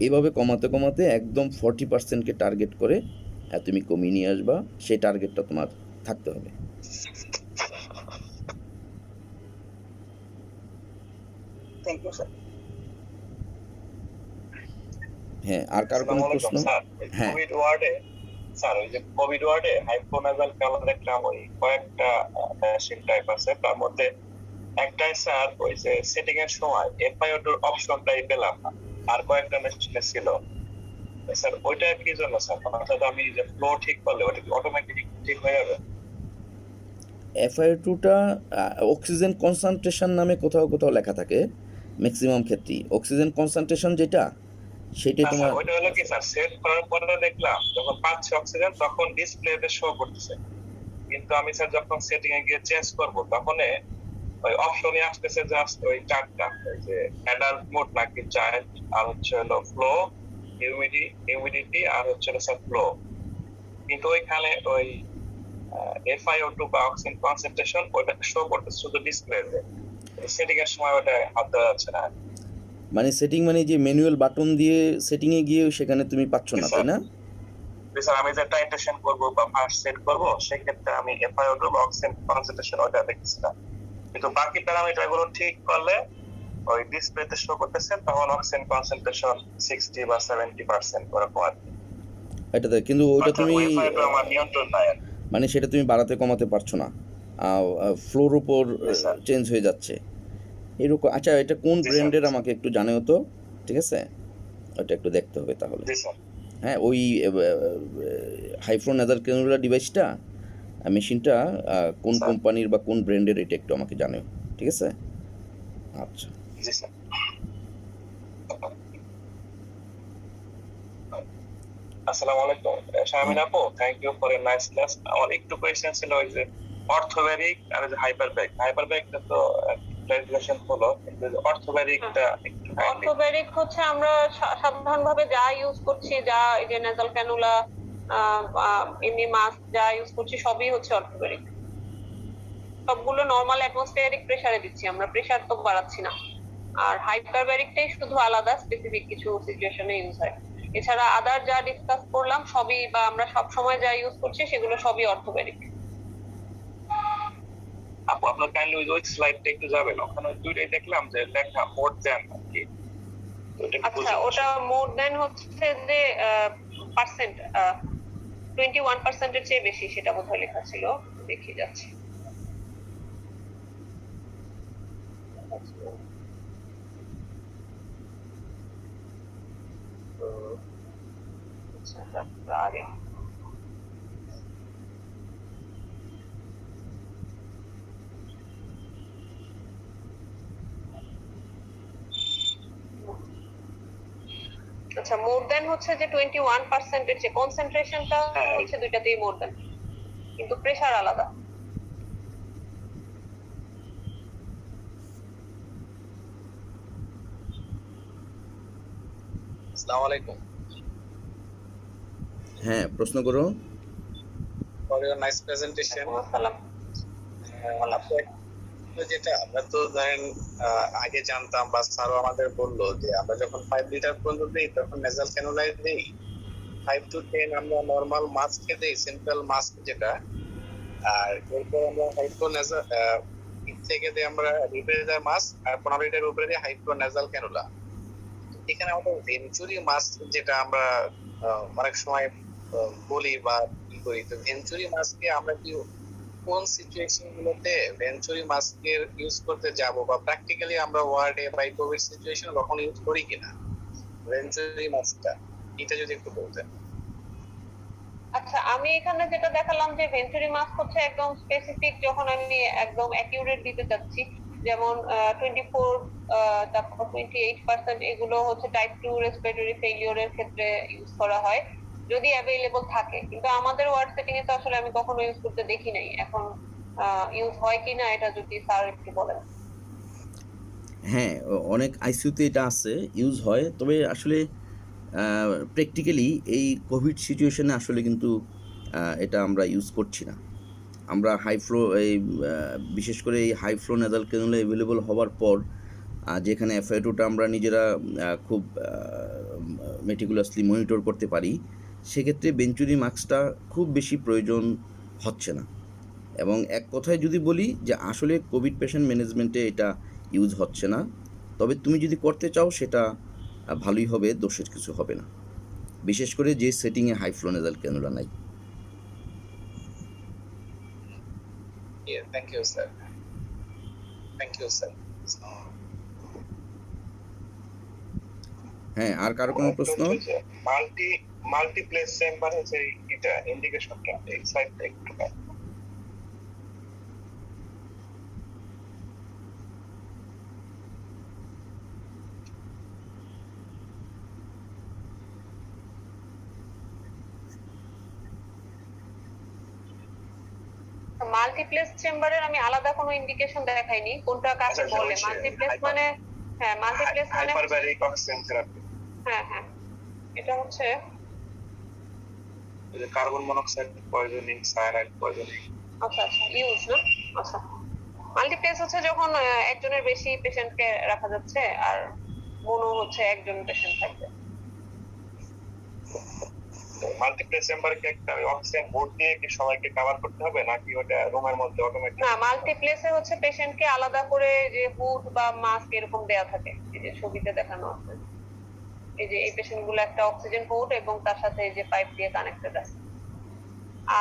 এভাবে কমাতে কমাতে একদম 40%কে টার্গেট করে তুমি কমিয়ে নিয়ে আসবা। সেই টার্গেটটা তোমার থাকতে হবে। Thank you sir. হ্যাঁ, আর কার কোনো প্রশ্ন? হ্যাঁ, কোভিড ওয়ার্ডে স্যার, ওই যে কোভিড ওয়ার্ডে হাইপোনাজাল কালার দেখলাম, ওই কয়েকটা মেশিন টাইপ আছে, তার মধ্যে একটাই স্যার ওই যে সেটিং এর সময় FiO2 অপশনটাই পেলাম না, আর কয়েকটা মেশিনে ছিল স্যার। ওইটা কি জন্য স্যার? অর্থাৎ আমি যে ফ্লো ঠিক করলে ওটা কি অটোমেটিক ঠিক হয়ে যাবে? FiO2টা অক্সিজেন কনসেন্ট্রেশন নামে কোথাও কোথাও লেখা থাকে, ম্যাক্সিমাম ক্ষেত্রেই অক্সিজেন কনসেন্ট্রেশন যেটা, সেটাই তোমার। ওইটা হলো কি স্যার, সেট করার পরে দেখলাম যখন পাচ্ছি অক্সিজেন তখন ডিসপ্লেতে শো করতেছে, কিন্তু আমি স্যার যখন সেটিং এ গিয়ে চেঞ্জ করব তখন ওই অপশনে আসতেছে জাস্ট ওই চারটা, ওই যে অ্যাডাল্ট মোড নাকি চাইল্ড, আর হচ্ছে হলো ফ্লো, হিউমিডিটি, আর হচ্ছে হলো স্যার ফ্লো। কিন্তু ওইখানে ওই FiO2 বা অক্সিজেন কনসেন্ট্রেশন ওইটা শো করতেছে শুধু ডিসপ্লেতে, সেটিং এর সময় ওটা হাত দেওয়া যাচ্ছে না। মানে সেটিং মানে যে ম্যানুয়াল বাটন দিয়ে সেটিংয়ে গিয়ে সেখানে তুমি পাচ্ছ না, তাই না? স্যার আমি যে টাইট্রেশন করব বা ফার্স্ট সেট করব, সেক্ষেত্রে আমি FiO2 বা অক্সিজেন কনসেন্ট্রেশন ওটা দেখছি না, কিন্তু বাকি প্যারামিটারগুলো ঠিক করলে ওই ডিসপ্লেতে শো করতেছে তখন অক্সিজেন কনসেন্ট্রেশন 60 বা 70% ওরকম আর কি। এটাতে কিন্তু ওইটা তুমি আমার নিয়ন্ত্রণ নাই। মানে সেটা তুমি বাড়াতে কমাতে পারছো না, ফ্লোর উপর চেঞ্জ হয়ে যাচ্ছে এরকম। আচ্ছা, এটা কোন ব্র্যান্ডের আমাকে একটু জানাও তো, ঠিক আছে? ওটা একটু দেখতে হবে তাহলে। হ্যাঁ, ওই হাইফ্লো নেজাল ক্যানুলা ডিভাইসটা, মেশিনটা কোন কোম্পানির বা কোন ব্র্যান্ডের, এটা একটু আমাকে জানাও, ঠিক আছে? আচ্ছা, জি স্যার। আসসালামু আলাইকুম শারমিন আপু, thank you for a nice class. আমার একটু কোয়েশ্চেন ছিল ওই যে অর্থোব্যারিক আর যে হাইপারব্যারিকটা তো ক্লারিফিকেশন হলো, কিন্তু অর্থোব্যারিকটা একটু অর্থোব্যারিক হচ্ছে আমরা সাধারণভাবে যা ইউজ করছি, যা এই যে নেজাল ক্যানুলা, এমনি মাস্ক যা ইউজ করছি সবই হচ্ছে অর্থোব্যারিক। সবগুলো নরমাল অ্যাটমসফিয়ারিক প্রেসারে দিচ্ছি আমরা, প্রেসার তো বাড়াচ্ছি না। আর হাইপারব্যারিকটাই শুধু আলাদা স্পেসিফিক কিছু সিচুয়েশনে ইউজ হয়। এছাড়া আদার যা ডিসকাস করলাম সবই, বা আমরা সব সময় যা ইউজ করছি সেগুলো সবই অর্থোব্যারিক। আপু আপনার কাইন্ডলি ওই স্লাইডটা একটু যাবেন, ওখানে দুইটাই দেখলাম যে লেখা মোর দ্যান আর কি। আচ্ছা, ওটা মোর দ্যান হচ্ছে যে পার্সেন্ট, 21% এর চেয়ে বেশি, সেটা বোধহয় লেখা ছিল, দেখি যাচ্ছে। আগে আচ্ছা, মোর দ্যান হচ্ছে যে 21% এর চেয়ে, কনসেন্ট্রেশনটা হচ্ছে দুইটাতেই মোর দ্যান। কিন্তু প্রেসার আলাদা। আসসালামু আলাইকুম। হ্যাঁ, প্রশ্ন করো। For your nice presentation. আসসালাম। যেটা আমরা তো ধরেন আগে জানতাম বা স্যারও আমাদের বললো যে আমরা যখন 5 লিটার পর্যন্ত দিই তখন নেজাল ক্যানুলাই দিই, 5 to 10 আমরা নরমাল মাস্কে দিই, সিম্পল মাস্ক যেটা, আর এরপর আমরা হাইপো নেজাল থেকে দিই আমরা রিপেজার মাস্ক, আর 15 লিটারের উপরে দিই হাইপো নেজাল ক্যানুলা। এখানে আমাদের ভেঞ্চুরি মাস্ক যেটা আমরা অনেক সময় বলি বা কি করি, তো ভেঞ্চুরি মাস্কে আমরা কি কোন সিচুয়েশন গুলোতে ভেঞ্চুরি মাস্কের ইউজ করতে যাব, বা প্র্যাকটিক্যালি আমরা ওয়ার্ডে বা কোভিড সিচুয়েশন কখন ইউজ করি কিনা ভেঞ্চুরি মাস্কটা, এটা যদি একটু বলতেন। আচ্ছা, আমি এখানে যেটা দেখালাম যে ভেঞ্চুরি মাস্ক হচ্ছে একদম স্পেসিফিক, যখন আমি একদম অ্যাকিউরেট দিতে চাচ্ছি, যেমন 24 তারপর 28%, এগুলো হচ্ছে টাইপ 2 রেসপিরেটরি ফেলিওরের ক্ষেত্রে ইউজ করা হয় যদি অ্যাভেইলেবল থাকে। কিন্তু আমাদের ওয়ার্ড সেটিং এ তো আসলে আমি কখনো ইউজ করতে দেখি নাই। এখন ইউজ হয় কিনা এটা যদি স্যার একটু বলেন। হ্যাঁ, অনেক আইসিইউতে এটা আছে, ইউজ হয়, তবে আসলে প্র্যাকটিক্যালি এই কোভিড সিচুয়েশনে আসলে কিন্তু এটা আমরা ইউজ করছি না। আমরা হাই ফ্লো এই বিশেষ করে এই high flow nasal cannula available হওয়ার পর যেখানে এফআইটোটা আমরা নিজেরা খুব মেটিকুলাসলি মনিটর করতে পারি, সেক্ষেত্রে ভেঞ্চুরি মাস্কটা খুব বেশি প্রয়োজন হচ্ছে না। এবং এক কথায় যদি বলি যে আসলে কোভিড পেশেন্ট ম্যানেজমেন্টে এটা ইউজ হচ্ছে না, তবে তুমি যদি করতে চাও সেটা ভালোই হবে, দোষের কিছু হবে না, বিশেষ করে যে সেটিংয়ে হাই ফ্লো নেজাল ক্যানুলা নাই। Thank you sir, thank you sir. হ্যাঁ, আর কারো কোনো প্রশ্ন? মাল্টিপ্লেস চেম্বার হচ্ছে এটা ইন্ডিকেশনটা এই সাইডটা একটু মাল্টিপ্লেস চেম্বারের আমি আলাদা কোনো ইন্ডিকেশন দেখাইনি, কোনটা কাকে বলে। মাল্টিপ্লেস মানে, হ্যাঁ মাল্টিপ্লেস মানে হাইপারবারিক অক্সিজেন থেরাপি। হ্যাঁ হ্যাঁ, এটা হচ্ছে carbon monoxide poisoning, cyanide poisoning. আচ্ছা আচ্ছা, ইউজ না। আচ্ছা, মাল্টিপ্লেস হচ্ছে যখন একজনের বেশি পেশেন্টকে রাখা যাচ্ছে আর মোনো হচ্ছে একজন পেশেন্ট থাকবে। মাল্টিপ্লেস চেম্বারে কি একটা অক্সিজেন বোর্ড দিয়ে কি সবাইকে কভার করতে হবে, নাকি ওটা রুমের মধ্যে অটোমেটিক? না, মাল্টিপ্লেসে হচ্ছে পেশেন্টকে আলাদা করে যে হুড বা মাস্ক এরকম দেয়া থাকে, এই যে ছবিতে দেখানো আছে, এই যে এই পেশেন্ট গুলো একটা অক্সিজেন হুড এবং তার সাথে এই যে পাইপ দিয়ে কানেক্টেড আছে।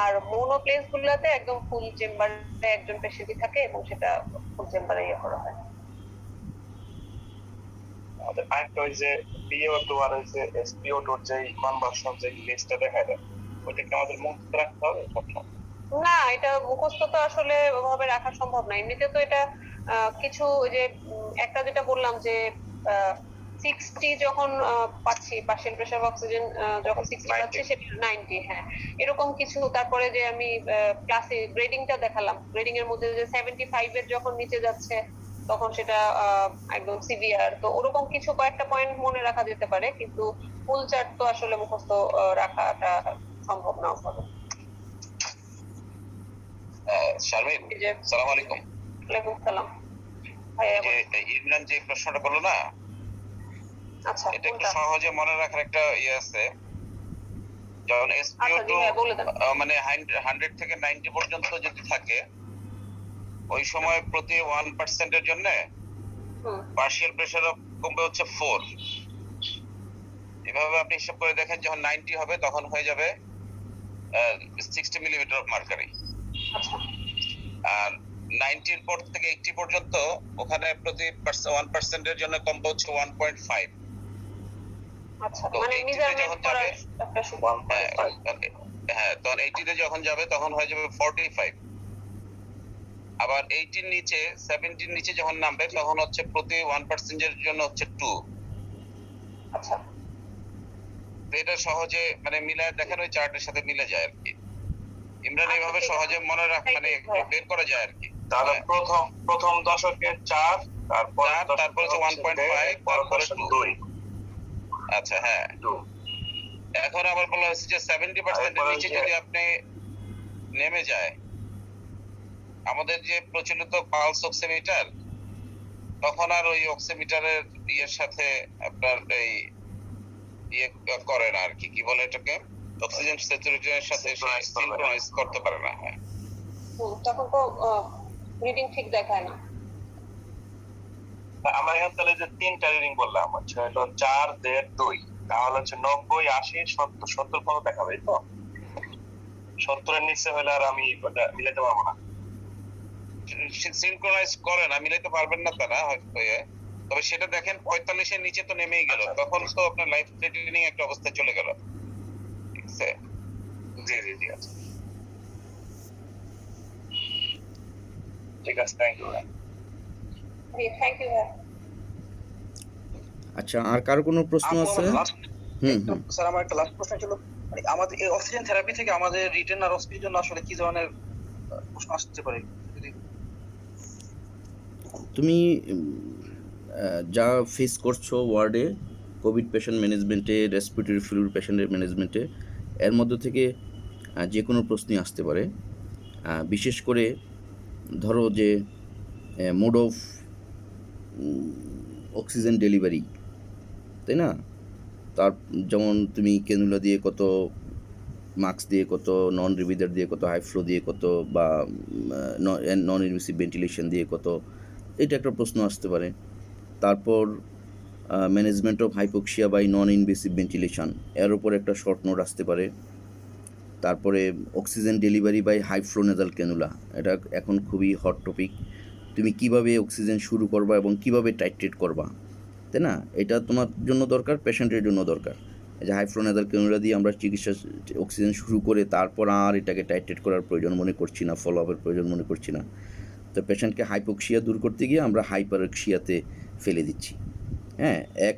আর মোনো প্লেস গুলোতে একদম ফুল চেম্বারে একজন পেশেন্টই থাকে এবং সেটা ফুল চেম্বারে ইয়ে করা হয়। আমাদের আরেকটা ওই যে PO2 আর ওই যে SPO2 যে কনভার্সন যে লিস্টটা দেখা যায়, ওটা কি আমাদের মুখস্থ রাখতে হবে সবসময়? না, এটা মুখস্থ তো আসলে ওভাবে রাখা সম্ভব না। এমনিতে তো এটা কিছু যে একটা যেটা বললাম যে 60 যখন পাচ্ছি, পার্শিয়াল প্রেসার অক্সিজেন যখন 60 পাচ্ছি সেটা 90, হ্যাঁ এরকম কিছু। তারপরে যে আমি ক্লাসে গ্রেডিংটা দেখালাম, গ্রেডিং এর মধ্যে যে 75 এর যখন নিচে যাচ্ছে তখন সেটা একদম সিভিয়ার। তো ওরকম কিছু কয়েকটা পয়েন্ট মনে রাখা যেতে পারে, কিন্তু ফুল চার্ট তো আসলে মুখস্থ রাখাটা সম্ভব না ওভাবে। শারমিন, আসসালামু আলাইকুম। ওয়ালাইকুম সালাম। ভাইয়া ইমরান যে প্রশ্নটা করলো না, আচ্ছা এটা একটু সহজে মনে রাখার একটা ইয়ে আছে। যখন SPO2 মানে 100 থেকে 90 পর্যন্ত যদি থাকে, ওই সময় প্রতি 1% এর জন্য পার্শিয়াল প্রেসার কমবে হচ্ছে 4। এভাবে আপনি হিসাব করে দেখেন, যখন 90 হবে তখন হয়ে যাবে 60 মিলিমিটার অফ মার্কারি। আর 90 এর পর থেকে 80 পর্যন্ত ওখানে প্রতি 1% এর জন্য কমবে হচ্ছে 1.5। আচ্ছা, মানে মেজারমেন্ট করার একটা সুবিধা। হ্যাঁ, তখন 80 তে যখন যাবে তখন হয়ে যাবে 45। আবার 80 নিচে 70 নিচে যখন নামবে তখন হচ্ছে প্রতি 1% এর জন্য হচ্ছে 2। আচ্ছা, তো এটা সহজে মানে মিলায় দেখেন, ওই চার্টের সাথে মিলে যায় আর কি। ইমরান এইভাবে আচ্ছা, ঠিক সহজে আছে। মনে রাখ Thank মানে you, একটু ভাইয়া। বের করা যায় আর কি। তাহলে হ্যাঁ। প্রথম দশকে 4, তারপর তারপর হচ্ছে 1.5, তারপরে 2। 2। আচ্ছা হ্যাঁ, এখন আবার বলা হচ্ছে যে 70% এর নিচে যদি আপনি নেমে যায়, আমাদের যে প্রচলিত পালস অক্সিমিটার, তখন আর ওই অক্সিমিটারের ইয়ের সাথে আপনার এই ইয়ে করে না আর কি, কি বলে এটাকে, অক্সিজেন স্যাচুরেশনের সাথে সিনক্রোনাইজ করতে পারে না। হ্যাঁ, তখন তো রিডিং ঠিক দেখায় না। আমরা এখানে তাহলে যে 3টা রিডিং বললাম, হচ্ছে হলো 4, 1.5, 2, তাহলে হচ্ছে 90, 80, 70, 70 কত দেখাবে তো? 70 এর নিচে হলে আর আমি ওটা মিলাতে পারবো না। সিনক্রোনাইজ করে না, মিলাইতে পারবেন না তারা হয়তো, তবে সেটা দেখেন 45 এর নিচে তো নেমেই গেল, তখন তো আপনার লাইফ থ্রেটেনিং একটা অবস্থায় চলে গেল। ঠিক আছে, জি আছে, ঠিক আছে, থ্যাংক ইউ। জি, থ্যাংক ইউ ভাইয়া। আচ্ছা, আর কারো কোনো প্রশ্ন আছে? স্যার আমার একটা লাস্ট প্রশ্ন ছিল, মানে আমাদের এই অক্সিজেন থেরাপি থেকে আমাদের রিটেন আর অক্সিজেন জন্য আসলে কি ধরনের প্রশ্ন আসতে পারে? তুমি যা ফেস করছো ওয়ার্ডে, কোভিড পেশেন্ট ম্যানেজমেন্টে, রেসপিরেটরি ফ্লুইড পেশেন্টের ম্যানেজমেন্টে, এর মধ্য থেকে যে কোনো প্রশ্নই আসতে পারে। বিশেষ করে ধরো যে মোড অফ অক্সিজেন ডেলিভারি, তাই না? তার যেমন তুমি ক্যানুলা দিয়ে কত, মাস্ক দিয়ে কত, নন রিভিদার দিয়ে কত, হাই ফ্লো দিয়ে কত, বা নন ইনভেসিভ ভেন্টিলেশন দিয়ে কত, এটা একটা প্রশ্ন আসতে পারে। তারপর management of hypoxia by non invasive ventilation, এর উপর একটা শর্ট নোট আসতে পারে। তারপরে oxygen delivery by high flow nasal cannula, এটা এখন খুবই হট টপিক। তুমি কিভাবে অক্সিজেন শুরু করবা এবং কিভাবে টাইট্রেট করবা, তাই না? এটা তোমার জন্য দরকার, পেশেন্টের জন্য দরকার। এই যে হাই ফ্লো নেজাল ক্যানুলা দিয়ে আমরা চিকিৎসা অক্সিজেন শুরু করে তারপর আর এটাকে টাইট্রেট করার প্রয়োজন মনে করছি না, ফলো আপের প্রয়োজন মনে করছি না। তো পেশেন্টকে হাইপোক্সিয়া দূর করতে গিয়ে আমরা হাইপারক্সিয়াতে ফেলে দিচ্ছি। হ্যাঁ, এক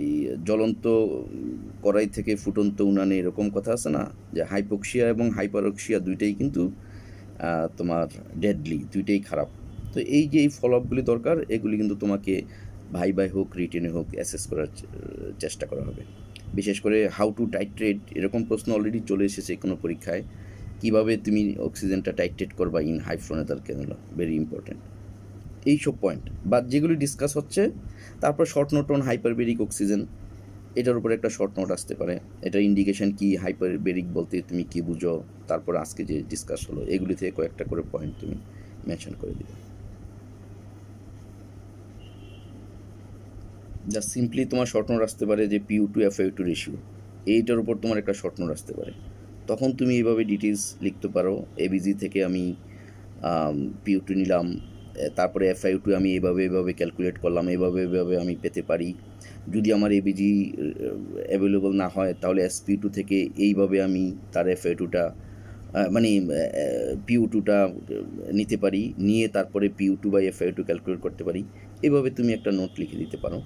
এই জ্বলন্ত কড়াই থেকে ফুটন্ত উনানে, এরকম কথা আছে না, যে হাইপোক্সিয়া এবং হাইপারক্সিয়া দুইটাই কিন্তু তোমার ডেডলি, দুইটাই খারাপ। তো এই যে এই ফলো আপগুলি দরকার, এগুলি কিন্তু তোমাকে ভাই হোক, রিটেনে হোক, অ্যাসেস করার চেষ্টা করা হবে। বিশেষ করে হাউ টু টাইট্রেট, এরকম প্রশ্ন অলরেডি চলে এসেছে কোনো পরীক্ষায়। কীভাবে তুমি অক্সিজেনটা টাইট্রেট করবা in high flow nasal cannula, very important. এইসব পয়েন্ট বা যেগুলি ডিসকাস হচ্ছে, তারপর short note on hyperbaric oxygen, এটার উপরে একটা শর্ট নোট আসতে পারে। এটার ইন্ডিকেশন কি, হাইপারবেরিক বলতে তুমি কি বুঝো, তারপর আজকে যে ডিসকাস হলো এগুলি থেকে কয়েকটা করে পয়েন্ট তুমি মেনশন করে দিবে। যা সিম্পলি তোমার শর্ট নোট আসতে পারে যে PU2 FiO2 রেশিও, এইটার উপর তোমার একটা শর্ট নোট আসতে পারে। তখন তুমি এইভাবে ডিটেলস লিখতে পারো, এবিজি থেকে আমি PU2 নিলাম, তারপরে FiO2 আমি এভাবে ক্যালকুলেট করলাম, এভাবে আমি পেতে পারি। যদি আমার এবিজি অ্যাভেলেবল না হয় তাহলে SP2 থেকে এইভাবে আমি তার FiO2টা মানে PU2টা নিতে পারি, নিয়ে তারপরে PU2 বাই FiO2 ক্যালকুলেট করতে পারি। এভাবে তুমি একটা নোট লিখে দিতে পারো।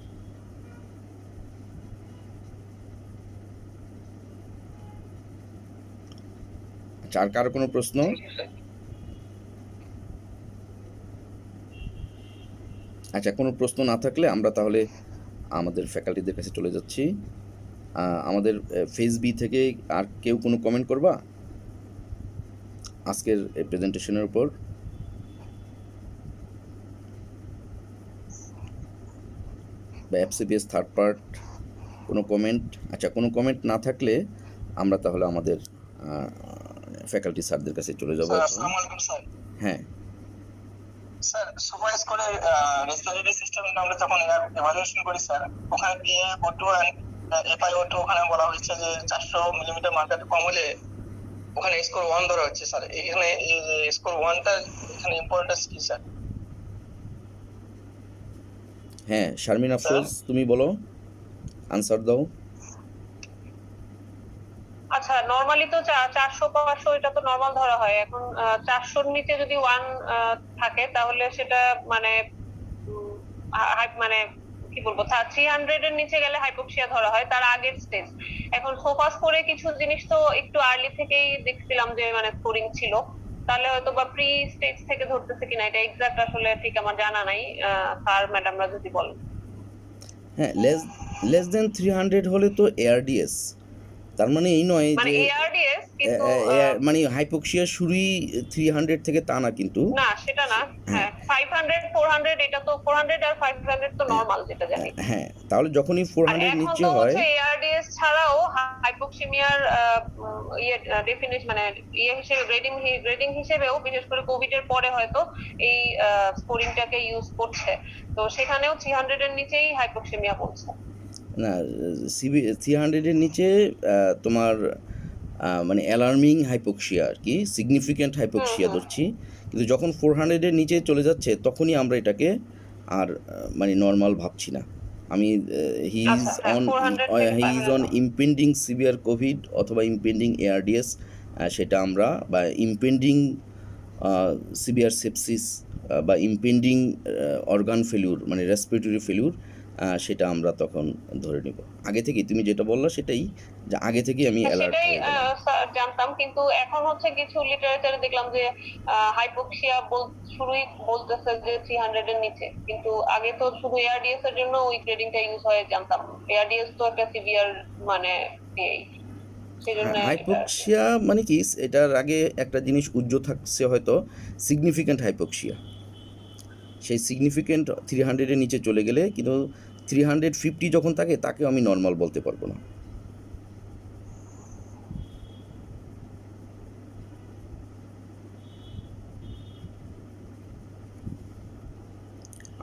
আচ্ছা, আর কারো কোনো প্রশ্ন? আচ্ছা, কোনো প্রশ্ন না থাকলে আমরা তাহলে আমাদের ফ্যাকাল্টিদের কাছে চলে যাচ্ছি। আমাদের ফেজ বি থেকে আর কেউ কোনো কমেন্ট করবা আজকের এই প্রেজেন্টেশনের উপর? বা FCPS থার্ড পার্ট কোনো কমেন্ট? আচ্ছা, কোনো কমেন্ট না থাকলে আমরা তাহলে আমাদের ফ্যাকাল্টি স্যারদের কাছে চলে যাব। আসসালামু আলাইকুম স্যার। হ্যাঁ স্যার, সুপার স্কোরে রেসপিরেটরি সিস্টেম আমরা যখন ইভালুয়েশন করি স্যার, ওখানে PaO2 এন্ড FiO2 ওখানে বলা হয়েছে যে 400 মিলিমিটার মার্কার কম হলে ওখানে স্কোর 1 ধরা হচ্ছে স্যার। এখানে এই স্কোর 1টা এখানে ইম্পর্টেন্স কি স্যার? হ্যাঁ, শারমিন আফরোজ, তুমি বলো, আনসার দাও। আচ্ছা, নরমালি তো 400-500 এটা তো নরমাল ধরা হয়। এখন 400-র নিচে যদি 1 থাকে তাহলে সেটা মানে মানে কি বলবো 300 এর নিচে গেলে হাইপোক্সিয়া ধরা হয়, তার আগের স্টেজ। এখন ফোকাস করে কিছু জিনিস তো একটু আর্লি থেকেই দেখছিলাম যে মানে স্কোরিং ছিল, তাহলে হয়তো বা প্রি স্টেজ থেকে ধরতেছে কিনা এটা এক্সাক্ট আসলে ঠিক আমার জানা নাই। স্যার ম্যাডামরা যদি বলেন। হ্যাঁ, লেস দেন 300 হলে তো এআরডিএস, তার মানে এই নয় মানে যে এআরডিএস কিন্তু মানে হাইপোক্সিয়া শুরুই 300 থেকে তা না কিন্তু। না সেটা না। হ্যাঁ 500 400 এটা তো 400 আর 500 তো নরমাল যেটা জানি। হ্যাঁ, তাহলে যখনই আর 400 এখন নিচে তো হয়, হচ্ছে এআরডিএস ছাড়াও হাইপোক্সিমিয়ার ডেফিনিশন মানে হিসেবে গ্রেডিং হিসেবেও বিশেষ করে কোভিড এর পরে হয়তো এই স্কোরিংটাকে ইউজ করছে, তো সেখানেও 300 এর নিচেই হাইপোক্সিমিয়া বলছে। না 300 এর নিচে তোমার মানে অ্যালার্মিং হাইপোক্সিয়া আর কি, সিগনিফিক্যান্ট হাইপোক্সিয়া ধরছি, কিন্তু যখন 400 এর নিচে চলে যাচ্ছে তখনই আমরা এটাকে আর মানে নর্মাল ভাবছি না। আমি he is on impending severe COVID অথবা ইমপেন্ডিং এআরডিএস, সেটা আমরা বা ইমপেন্ডিং সিভিয়ার সেপসিস বা ইমপেন্ডিং অর্গান ফেলিউর মানে রেসপিরেটরি ফেলিউর, সেটা আমরা তখন ধরে নেব। আগে থেকে তুমি যেটা বললা সেটাই, যে আগে থেকে আমি অ্যালার্ট সেটাই হয়ে গেলাম। জানতাম, কিন্তু এখন হচ্ছে কিছু লিটারেচারে দেখলাম যে হাইপোক্সিয়া শুরুই বলতেছে যে 300 এর নিচে, কিন্তু আগে তো শুধু এআরডিএস এর জন্য ওই গ্রেডিংটা ইউজ হয় জানতাম। এআরডিএস তো একটা সিভিয়ার মানে সেজন্য হাইপোক্সিয়া মানে কি, এটার আগে একটা জিনিস উজ্জ্বল থাকছে হয়তো, সিগনিফিক্যান্ট হাইপোক্সিয়া। সেই সিগনিফিক্যান্ট 300 এর নিচে চলে গেলে, কিন্তু 350 যখন থাকে তাকেও আমি নর্মাল বলতে পারবো না।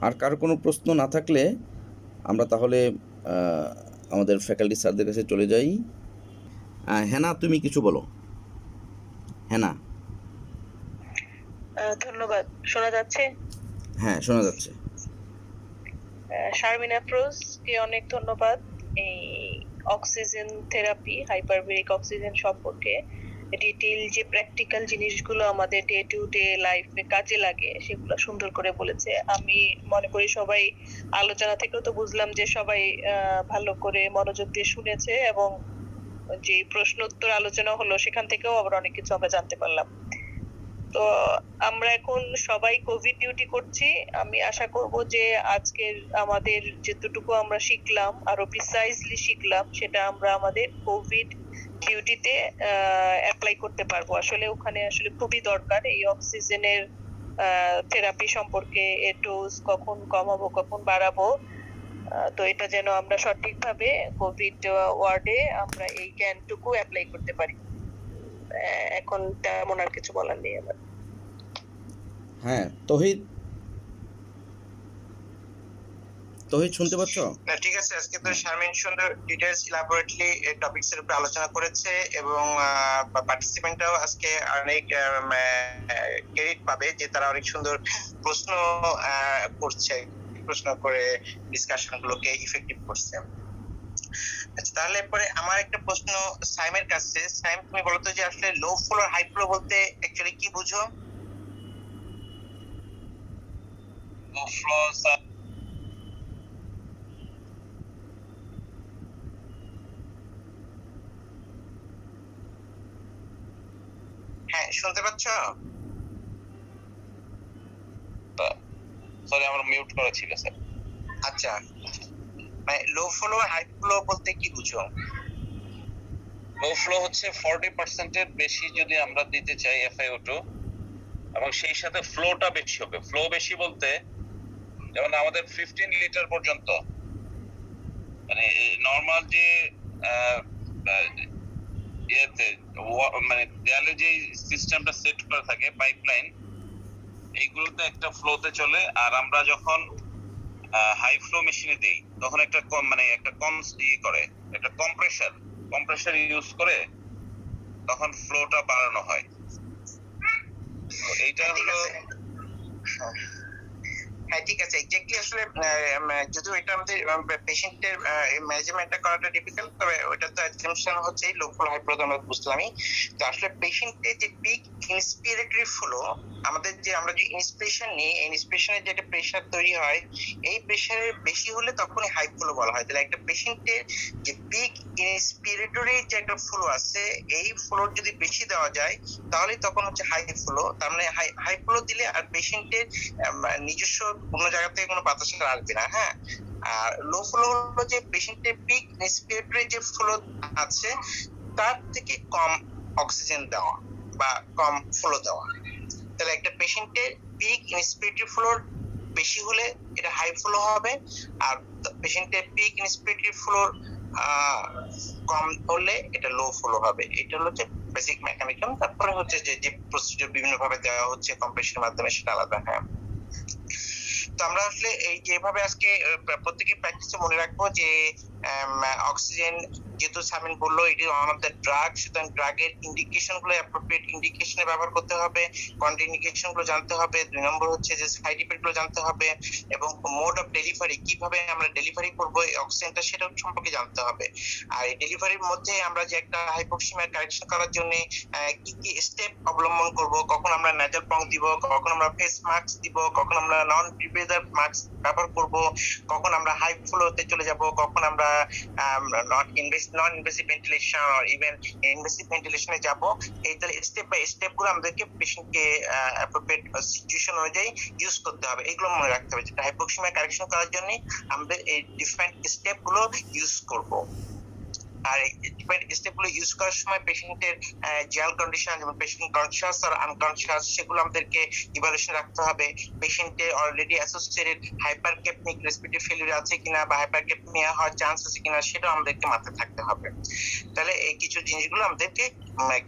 আর কারো কোনো প্রশ্ন না থাকলে আমরা তাহলে আমাদের ফ্যাকাল্টি স্যারদের কাছে চলে যাই। হেনা, তুমি কিছু বলো। হেনা। ধন্যবাদ। শোনা যাচ্ছে? হ্যাঁ, শোনা যাচ্ছে। শারমিন আফরোজ কে অনেক ধন্যবাদ এই অক্সিজেন থেরাপি, হাইপারবেরিক অক্সিজেন সম্পর্কে ডিটেইল যে প্র্যাকটিক্যাল জিনিসগুলো আমাদের ডে টু ডে লাইফে কাজে লাগে সেগুলো সুন্দর করে বলেছে। আমি মনে করি সবাই আলোচনা থেকেও তো বুঝলাম যে সবাই ভালো করে মনোযোগ দিয়ে শুনেছে, এবং যে প্রশ্ন উত্তর আলোচনা হলো সেখান থেকেও আবার অনেক কিছু আমরা জানতে পারলাম। তো আমরা এখন সবাই কোভিড ডিউটি করছি। আমি আশা করব যে আজকের আমাদের যেটুকু আমরা শিখলাম, আরো প্রিসাইজলি শিখলাম, সেটা আমরা আমাদের কোভিড ডিউটিতে অ্যাপ্লাই করতে পারবো। আসলে ওখানে আসলে খুবই দরকার এই অক্সিজেনের থেরাপি সম্পর্কে, এর ডোজ কখন কমাবো কখন বাড়াবো। তো এটা যেন আমরা সঠিকভাবে কোভিড ওয়ার্ডে আমরা এই জ্ঞানটুকু অ্যাপ্লাই করতে পারি। এখন তেমন আর কিছু বলার নেই আমার। হ্যাঁ, তহিদ শুনতে পাচ্ছ? ঠিক আছে, আজকে তো শারমিন সুন্দর ডিটেইলস ইলাবোরেটলি এই টপিকস এর উপর আলোচনা করেছে, এবং পার্টিসিপেন্টরাও আজকে অনেক ক্রেডিট পাবে যে তারা অনেক সুন্দর প্রশ্ন করছে, প্রশ্ন করে ডিসকাশন গুলোকে ইফেক্টিভ করছে। আচ্ছা, তাহলে পরে আমার একটা প্রশ্ন সাইমের কাছে। সাইম, তুমি বলো তো যে আসলে লো ফ্লো আর হাই ফ্লো বলতে অ্যাকচুয়ালি কি বুঝো? লো ফ্লো হ্যাঁ, শুনতে পাচ্ছ? সরি, আমার মিউট করা ছিল স্যার। আচ্ছা, মানে লো ফ্লো আর হাই ফ্লো বলতে কি বুঝো? লো ফ্লো হচ্ছে 40% এর বেশি যদি আমরা দিতে চাই FiO2, এবং সেই সাথে ফ্লোটা বেশি হবে। ফ্লো বেশি বলতে যেমন আমাদের 15 লিটার পর্যন্ত, মানে নরমাল যে মানে দেয়ালে যে সিস্টেমটা সেট করা থাকে পাইপলাইন, এইগুলোতে একটা ফ্লোতে চলে। আর আমরা যখন হাই ফ্লো মেশিনে দেই তখন একটা মানে একটা করে একটা কম্প্রেসার ইউজ করে তখন ফ্লোটা বাড়ানো হয়। এইটা হলো হ্যাঁ ঠিক আছে, এক্স্যাক্টলি আসলে যদিও এটা আমাদের পেশেন্টের মেজারমেন্টটা করাটা ডিফিকাল্ট, তবে ওটা তো অ্যাজাম্পশন হচ্ছে লোকাল হাইপার আমরা বুঝলামই। তো আসলে পেশেন্টের যে পিক ইন্সপিরেটরি ফ্লো, আমাদের যে আমরা যে ইন্সপিরেশন নিই, এই ইন্সপিরেশনের যে একটা প্রেশার তৈরি হয়, এই প্রেশারের বেশি হলে তখনই হাই ফ্লো বলা হয়। তাহলে একটা পেশেন্টের যে পিক ইন্সপিরেটরি যে একটা ফ্লো আছে, এই ফ্লোর যদি বেশি দেওয়া যায় তাহলে তখন হচ্ছে হাই ফ্লো। তার মানে হাই ফ্লো দিলে আর পেশেন্টের নিজস্ব কোনো জায়গা থেকে কোনো বাতাস আসবে না। হ্যাঁ, আর লো ফ্লো হলো যে পেশেন্টের পিক রেসপিরেটরি যে ফ্লো আছে তার থেকে কম অক্সিজেন দেওয়া বা কম ফ্লো দেওয়া। তাহলে একটা পেশেন্টের পিক ইন্সপিরেটরি ফ্লো বেশি হলে এটা হাই ফ্লো হবে, আর পেশেন্টের পিক ইন্সপিরেটরি ফ্লো কম হলে এটা লো ফ্লো হবে। এটা হলো যে বেসিক মেকানিজম। তারপরে হচ্ছে যে প্রসিডিউর বিভিন্ন ভাবে দেওয়া হচ্ছে কম্প্রেশনের মাধ্যমে, সেটা আলাদা। হ্যাঁ, তো আমরা আসলে এই যেভাবে আজকে প্রত্যেকে প্র্যাকটিসে মনে রাখবো যে অক্সিজেন, যেহেতু সামিন বললো এটি ওয়ান অফ দ্য ড্রাগ, সুতরাং ড্রাগের ইন্ডিকেশন গুলো অ্যাপ্রোপ্রিয়েট ইন্ডিকেশনে ব্যবহার করতে হবে, কন্ট্রাইন্ডিকেশন গুলো জানতে হবে, 2 নম্বর হচ্ছে যে সাইড ইফেক্ট গুলো জানতে হবে, এবং মোড অফ ডেলিভারি, কিভাবে আমরা ডেলিভারি করবো এই অক্সিজেনটা সেটা সম্পর্কে জানতে হবে। আর এই ডেলিভারির মধ্যে আমরা যে একটা হাইপোক্সিমিয়া কারেকশন করার জন্য কি কি স্টেপ অবলম্বন করব, কখন আমরা নেজাল পং দিব, কখন আমরা ফেস মাস্ক দিব, কখন আমরা নন ব্রিথের মাস্ক ব্যবহার করব, কখন আমরা হাই ফ্লোতে চলে যাব, কখন আমরা নন ইনভেসিভ ভেন্টিলেশন আর ইভেন ইনভেসিভ ভেন্টিলেশনে যাব। এই তাহলে স্টেপ বাই স্টেপ গুলো আমাদেরকে পেশেন্টকে অ্যাপ্রোপ্রিয়েট সিচুয়েশন অনুযায়ী ইউজ করতে হবে। এগুলো মনে রাখতে হবে, যেটা হাইপোক্সিমিয়া কারেকশন করার জন্য আমাদের এই ডিফারেন্ট স্টেপ গুলো ইউজ করব। আর এই ডিফারেন্ট স্টেপ গুলো ইউজ করার সময় পেশেন্টের জেনারেল কন্ডিশন, যেমন পেশেন্ট কনসিয়াস আর আনকনসিয়াস, সেগুলো আমাদেরকে ইভালুয়েশন রাখতে হবে। পেশেন্টের অলরেডি অ্যাসোসিয়েটেড হাইপারক্যাপনিক রেসপিরেটরি ফেলিউর আছে কিনা বা হাইপারক্যাপনিয়া হওয়ার চান্স আছে কিনা, সেটাও আমাদেরকে মাথায় থাকতে হবে। তাহলে এই কিছু জিনিসগুলো আমাদেরকে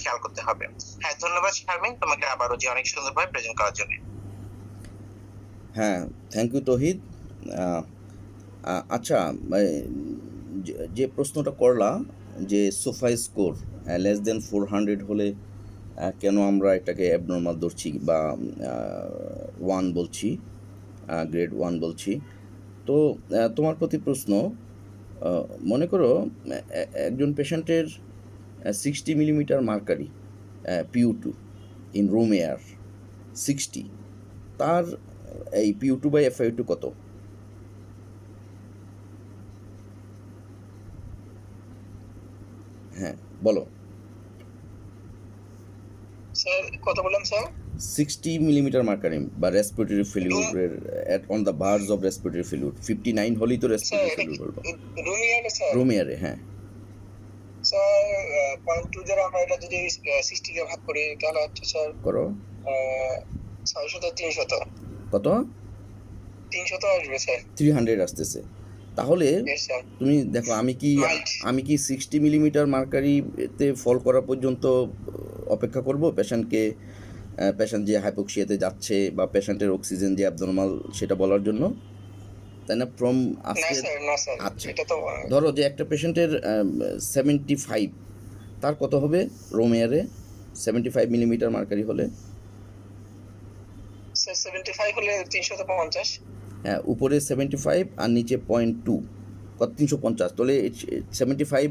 খেয়াল করতে হবে। হ্যাঁ, ধন্যবাদ শারমিন, তোমাকে আবারও যে অনেক সুন্দরভাবে প্রেজেন্ট করার জন্য। হ্যাঁ, থ্যাংক ইউ তহিদ। আচ্ছা, যে প্রশ্নটা করলা যে সোফাই স্কোর লেস দেন 400 হলে কেন আমরা এটাকে অ্যাবনর্মাল ধরছি বা 1 বলছি, গ্রেড 1 বলছি, তো তোমার প্রতি প্রশ্ন, মনে করো একজন পেশেন্টের 60 millimetre mercury PO2 in room air 60, তার এই PO2 বাই FiO2 কত? হ্যাঁ, বলো। স্যার কত বললাম স্যার? 60 মিলিমিটার মার্কারি বা রেসপিরেটরি ফেলিউরের at on the verge of respiratory failure, 59 হলেই তো রেসপিরেটরি ফেলিউর বলবো। রুম এয়ারে, হ্যাঁ স্যার 0.20 আমরা এটা যদি 60 কে ভাগ করি তাহলে হচ্ছে স্যার করো 600 300 কত? 300 আসবে স্যার। 300 আসতেছে। তাহলে তুমি দেখো, আমি কি 60 মিলিমিটার মার্কারিতে ফল করা পর্যন্ত অপেক্ষা করব পেশেন্ট যে হাইপোক্সিয়াতে যাচ্ছে বা পেশেন্টের অক্সিজেন যে অ্যাবনর্মাল সেটা বলার জন্য, তাই না? ফ্রম আজকে আচ্ছা, ধরো যে একটা পেশেন্টের 75, তার কত হবে রুম এয়ারে 75 মিলিমিটার মার্কারি হলে? স্যার 75 হলে 350। হ্যাঁ, উপরে 75 আর নিচে 0.2, কত? 350। তাহলে 75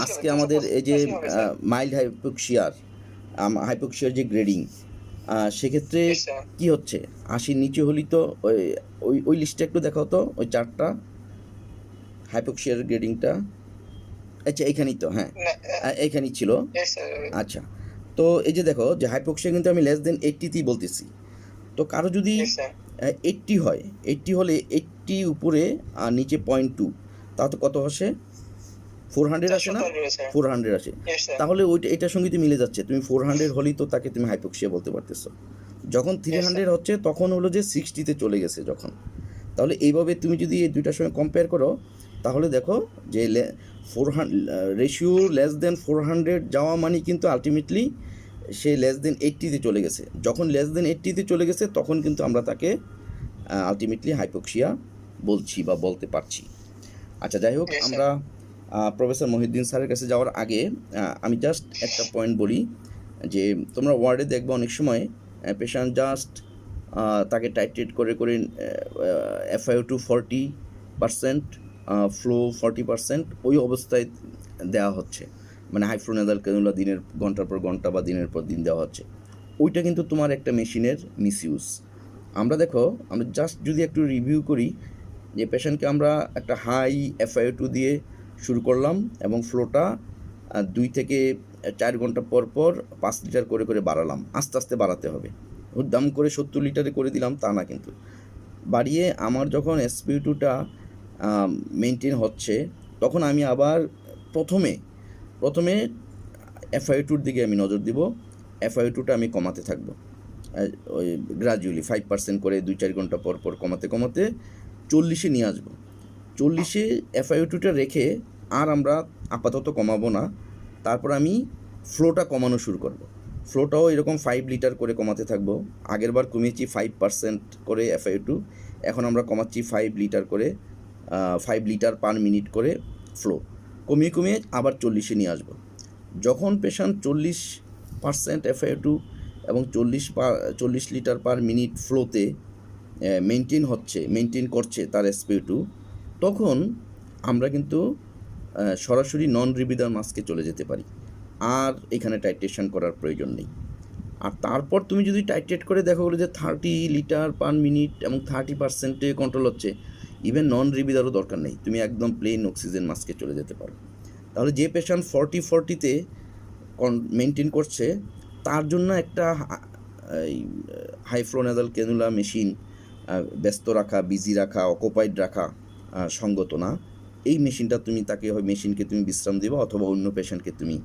আজকে আমাদের এই যে মাইল্ড হাইপোক্সিয়ার যে গ্রেডিং, সেক্ষেত্রে কি হচ্ছে 80 নিচে হলেই তো ওই লিস্টটা একটু দেখাও তো, ওই চারটা হাইপোক্সিয়ার গ্রেডিংটা। আচ্ছা, এইখানেই তো, হ্যাঁ এইখানেই ছিল। আচ্ছা, তো এই যে দেখো যে হাইপোক্সিয়া কিন্তু আমি লেস দেন 80তেই বলতেছি। তো কারো যদি 80 হয়, 80 হলে 80 উপরে আর নিচে 0.2, তাহলে কত আসে? 400 আসে না? 400 আসে। তাহলে এটার সঙ্গে তো মিলে যাচ্ছে, তুমি 400 হলেই তো তাকে তুমি হাইপোক্সিয়া বলতে পারতেছো। যখন 300 হচ্ছে তখন হলো যে 60তে চলে গেছে যখন। তাহলে এইভাবে তুমি যদি এই দুইটার সঙ্গে কম্পেয়ার করো, তাহলে দেখো যে রেশিও লেস দেন 400 যাওয়া মানে কিন্তু আলটিমেটলি সে লেস দেন 80তে চলে গেছে। যখন লেস দেন 80তে চলে গেছে তখন কিন্তু আমরা তাকে আলটিমেটলি হাইপোক্সিয়া বলছি বা বলতে পারছি। আচ্ছা, যাই হোক, আমরা প্রফেসর মহিউদ্দিন স্যারের কাছে যাওয়ার আগে আমি জাস্ট একটা পয়েন্ট বলি যে তোমরা ওয়ার্ডে দেখবে অনেক সময় পেশেন্ট জাস্ট তাকে টাইট্রেট করে করে FiO2 40%, ফ্লো 40%, ওই অবস্থায় দেওয়া হচ্ছে, মানে হাইফ্লোনেজাল ক্যানুলা দিনের ঘন্টার পর ঘন্টা বা দিনের পর দিন দেওয়া হচ্ছে। ওইটা কিন্তু তোমার একটা মেশিনের মিসইউজ। আমরা দেখো, আমরা জাস্ট যদি একটু রিভিউ করি যে পেশেন্টকে আমরা একটা হাই FiO2 দিয়ে শুরু করলাম এবং ফ্লোটা 2 থেকে 4 ঘন্টা পর পর 5 লিটার করে করে বাড়ালাম। আস্তে আস্তে বাড়াতে হবে, দাম করে 70 লিটারে করে দিলাম তা না, কিন্তু বাড়িয়ে আমার যখন SpO2টা মেনটেন হচ্ছে, তখন আমি আবার প্রথমে FiO2-র দিকে আমি নজর দিব। FiO2টা আমি কমাতে থাকবো, ওই গ্রাজুয়ালি 5% করে 2-4 ঘন্টা পর পর কমাতে কমাতে 40-এ নিয়ে আসবো। 40-এ FiO2টা রেখে আর আমরা আপাতত কমাবো না, তারপর আমি ফ্লোটা কমানো শুরু করব। ফ্লোটাও এরকম 5 লিটার করে কমাতে থাকবো। আগেরবার কমিয়েছি 5% করে FiO2, এখন আমরা কমাচ্ছি 5 লিটার করে, 5 লিটার পার মিনিট করে ফ্লো, কমিয়ে কমিয়ে আবার 40-এ নিয়ে আসবো। যখন পেশেন্ট 40% FiO2 এবং 40 লিটার পার মিনিট ফ্লোতে মেনটেন করছে তার SpO2, তখন আমরা কিন্তু সরাসরি নন রিবিদার মাস্কে চলে যেতে পারি, আর এখানে টাইট্রেশন করার প্রয়োজন নেই। আর তারপর তুমি যদি টাইট্রেট করে দেখো যে 30 লিটার পার মিনিট এবং 30%-এ কন্ট্রোল হচ্ছে, ইভেন নন রিবিদারও দরকার নেই, তুমি একদম প্লেন অক্সিজেন মাস্কে চলে যেতে পারো। তাহলে যে পেশেন্ট 40-40-তে মেনটেন করছে, তার জন্য একটা হাইফ্লোনেজাল ক্যানুলা মেশিন ব্যস্ত রাখা, বিজি রাখা, অকুপাইড রাখা সঙ্গত না। এই মেশিনটা মেশিনকে তুমি বিশ্রাম দিবা অথবা অন্য পেশেন্টকে তুমি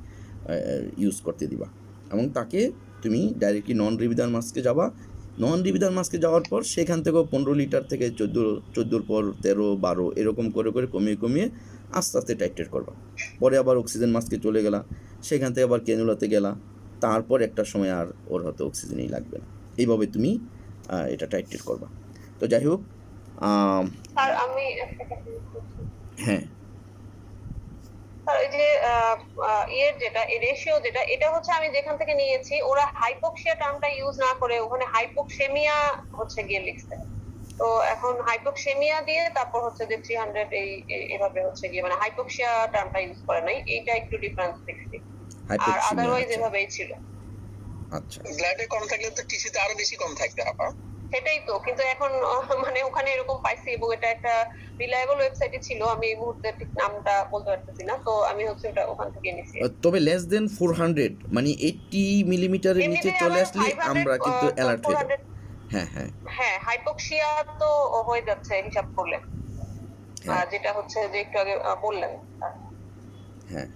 ইউজ করতে দিবা, এবং তাকে তুমি ডাইরেক্টলি নন রিবিদার মাস্কে যাবা। নন রিবিদার মাস্কে যাওয়ার পর সেখান থেকেও 15 লিটার থেকে 14 পর 13, 12 এরকম করে করে কমিয়ে কমিয়ে আস্তে আস্তে টাইট্রেট করবা। পরে আবার অক্সিজেন মাস্কে চলে গেলা, সেখান থেকে আবার ক্যানুলাতে গেলা, তারপর একটা সময় আর ওর হয়তো অক্সিজেনই লাগবে না। এইভাবে তুমি এটা টাইট্রেট করবা। তো যাই হোক, স্যার আমি হ্যাঁ, স্যার ওই যে রেশিও যেটা, এটা হচ্ছে আমি যেখান থেকে নিয়েছি, ওরা হাইপোক্সিয়া টার্মটা ইউজ না করে ওখানে হাইপোক্সেমিয়া হচ্ছে গিয়ে লিখছে। তো এখন হাইপোক্সেমিয়া দিয়ে তারপর হচ্ছে যে 300 এভাবে হচ্ছে গিয়ে, মানে হাইপোক্সিয়া টার্মটা ইউজ করে নাই, এইটা একটু ডিফারেন্স দেখছি, আর আদারওয়াইজ এভাবেই ছিল। আচ্ছা, ব্লাডে কম থাকলে তো টিস্যুতে আরো বেশি কম থাকবে আপা। সেটাই তো, কিন্তু এখন মানে ওখানে এরকম পাইছি, এবং এটা একটা রিলায়েবল ওয়েবসাইটে ছিল, আমি এই মুহূর্তে ঠিক নামটা বলতে পারতেছি না, তো আমি হচ্ছে ওটা ওখান থেকে নিয়েছি। তবে লেস দেন 400 মানে 80 মিলিমিটারের নিচে চলে আসলে আমরা কিন্তু অ্যালার্ট হয়ে যাব। হ্যাঁ হ্যাঁ হ্যাঁ, হাইপোক্সিয়া তো হয়ে যাচ্ছে হিসাব করলে, যেটা হচ্ছে যে একটু আগে বললেন। হ্যাঁ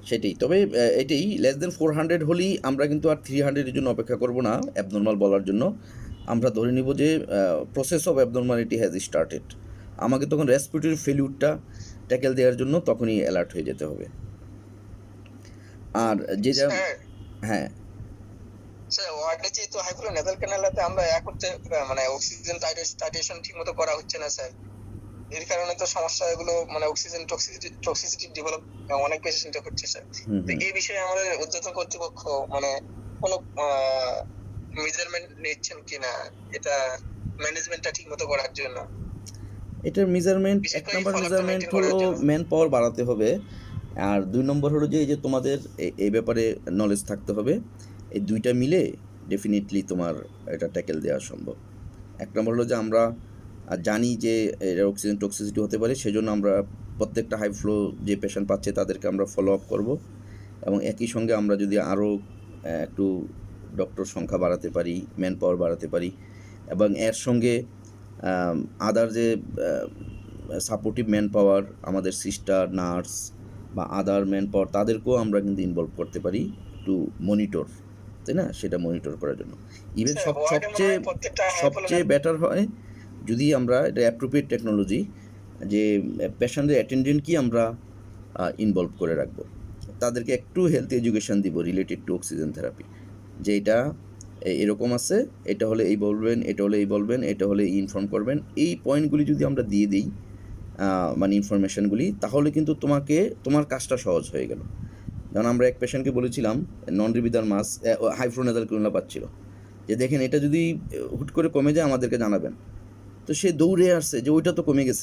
সেটাই। তবে এটাই লেস দেন 400 হলেই আমরা কিন্তু আর 300 এর জন্য অপেক্ষা করব না অ্যাবনর্মাল বলার জন্য। আমরা ধরে নিব যে process of abnormality has started. আমাকে তখন রেসপিরেটরি ফেলিউরটা ট্যাকেল দেওয়ার জন্য তখনই অ্যালার্ট হয়ে যেতে হবে। আর যেটা হ্যাঁ স্যার, ওয়ার্ডে যেহেতু হাইফ্লোনেজাল ক্যানালাতে আমরা করতে মানে অক্সিজেন টাইট্রেশন ঠিকমতো করা হচ্ছে না স্যার, এর কারণে তো সমস্যা এগুলো, মানে অক্সিজেন টক্সিসিটি ডেভেলপ অনেক পেশেন্টে হচ্ছে স্যার। তো এই বিষয়ে আমাদের ঊর্ধ্বতন কর্তৃপক্ষ মানে কোনো মেজারমেন্ট নিচ্ছেন কিনা এটা ম্যানেজমেন্টটা ঠিকমতো করার জন্য? এটার মেজারমেন্ট, এক নম্বর মেজারমেন্ট হলো ম্যান পাওয়ার বাড়াতে হবে, আর 2 নম্বর হলো যে এই যে তোমাদের এই ব্যাপারে নলেজ থাকতে হবে। এই দুইটা মিলে ডেফিনেটলি তোমার এটা ট্যাকেল দেওয়া সম্ভব। 1 নম্বর হলো যে আমরা জানি যে এটা অক্সিজেন টক্সিসিটি হতে পারে, সেজন্য আমরা প্রত্যেকটা হাই ফ্লো যে পেশেন্ট পাচ্ছে তাদেরকে আমরা ফলো আপ করবো, এবং একই সঙ্গে আমরা যদি আরও একটু ডক্টর সংখ্যা বাড়াতে পারি, ম্যান পাওয়ার বাড়াতে পারি, এবং এর সঙ্গে আদার যে সাপোর্টিভ ম্যান পাওয়ার, আমাদের সিস্টার, নার্স বা আদার ম্যান পাওয়ার, তাদেরকেও আমরা কিন্তু ইনভলভ করতে পারি টু মনিটর, তাই না? সেটা মনিটর করার জন্য ইভেন সবচেয়ে বেটার হয় যদি আমরা এটা অ্যাপ্রোপ্রিয়েট টেকনোলজি, যে পেশেন্টের অ্যাটেন্ডেন্টকে আমরা ইনভলভ করে রাখবো, তাদেরকে একটু হেলথ এডুকেশন দিব রিলেটেড টু অক্সিজেন থেরাপি, যে এটা এরকম আছে, এটা হলে এই বলবেন, এটা হলে এই বলবেন, এটা হলে ইনফর্ম করবেন। এই পয়েন্টগুলি যদি আমরা দিয়ে দিই, মানে ইনফরমেশানগুলি, তাহলে কিন্তু তোমার কাজটা সহজ হয়ে গেল। যেমন আমরা এক পেশেন্টকে বলেছিলাম নন রিবিদার মাস হাইফ্লোনেজাল ক্যানুলা পাচ্ছিল, যে দেখেন এটা যদি হুট করে কমে যায় আমাদেরকে জানাবেন। তো সে দৌড়ে আসছে যে ওইটা তো কমে গেছে।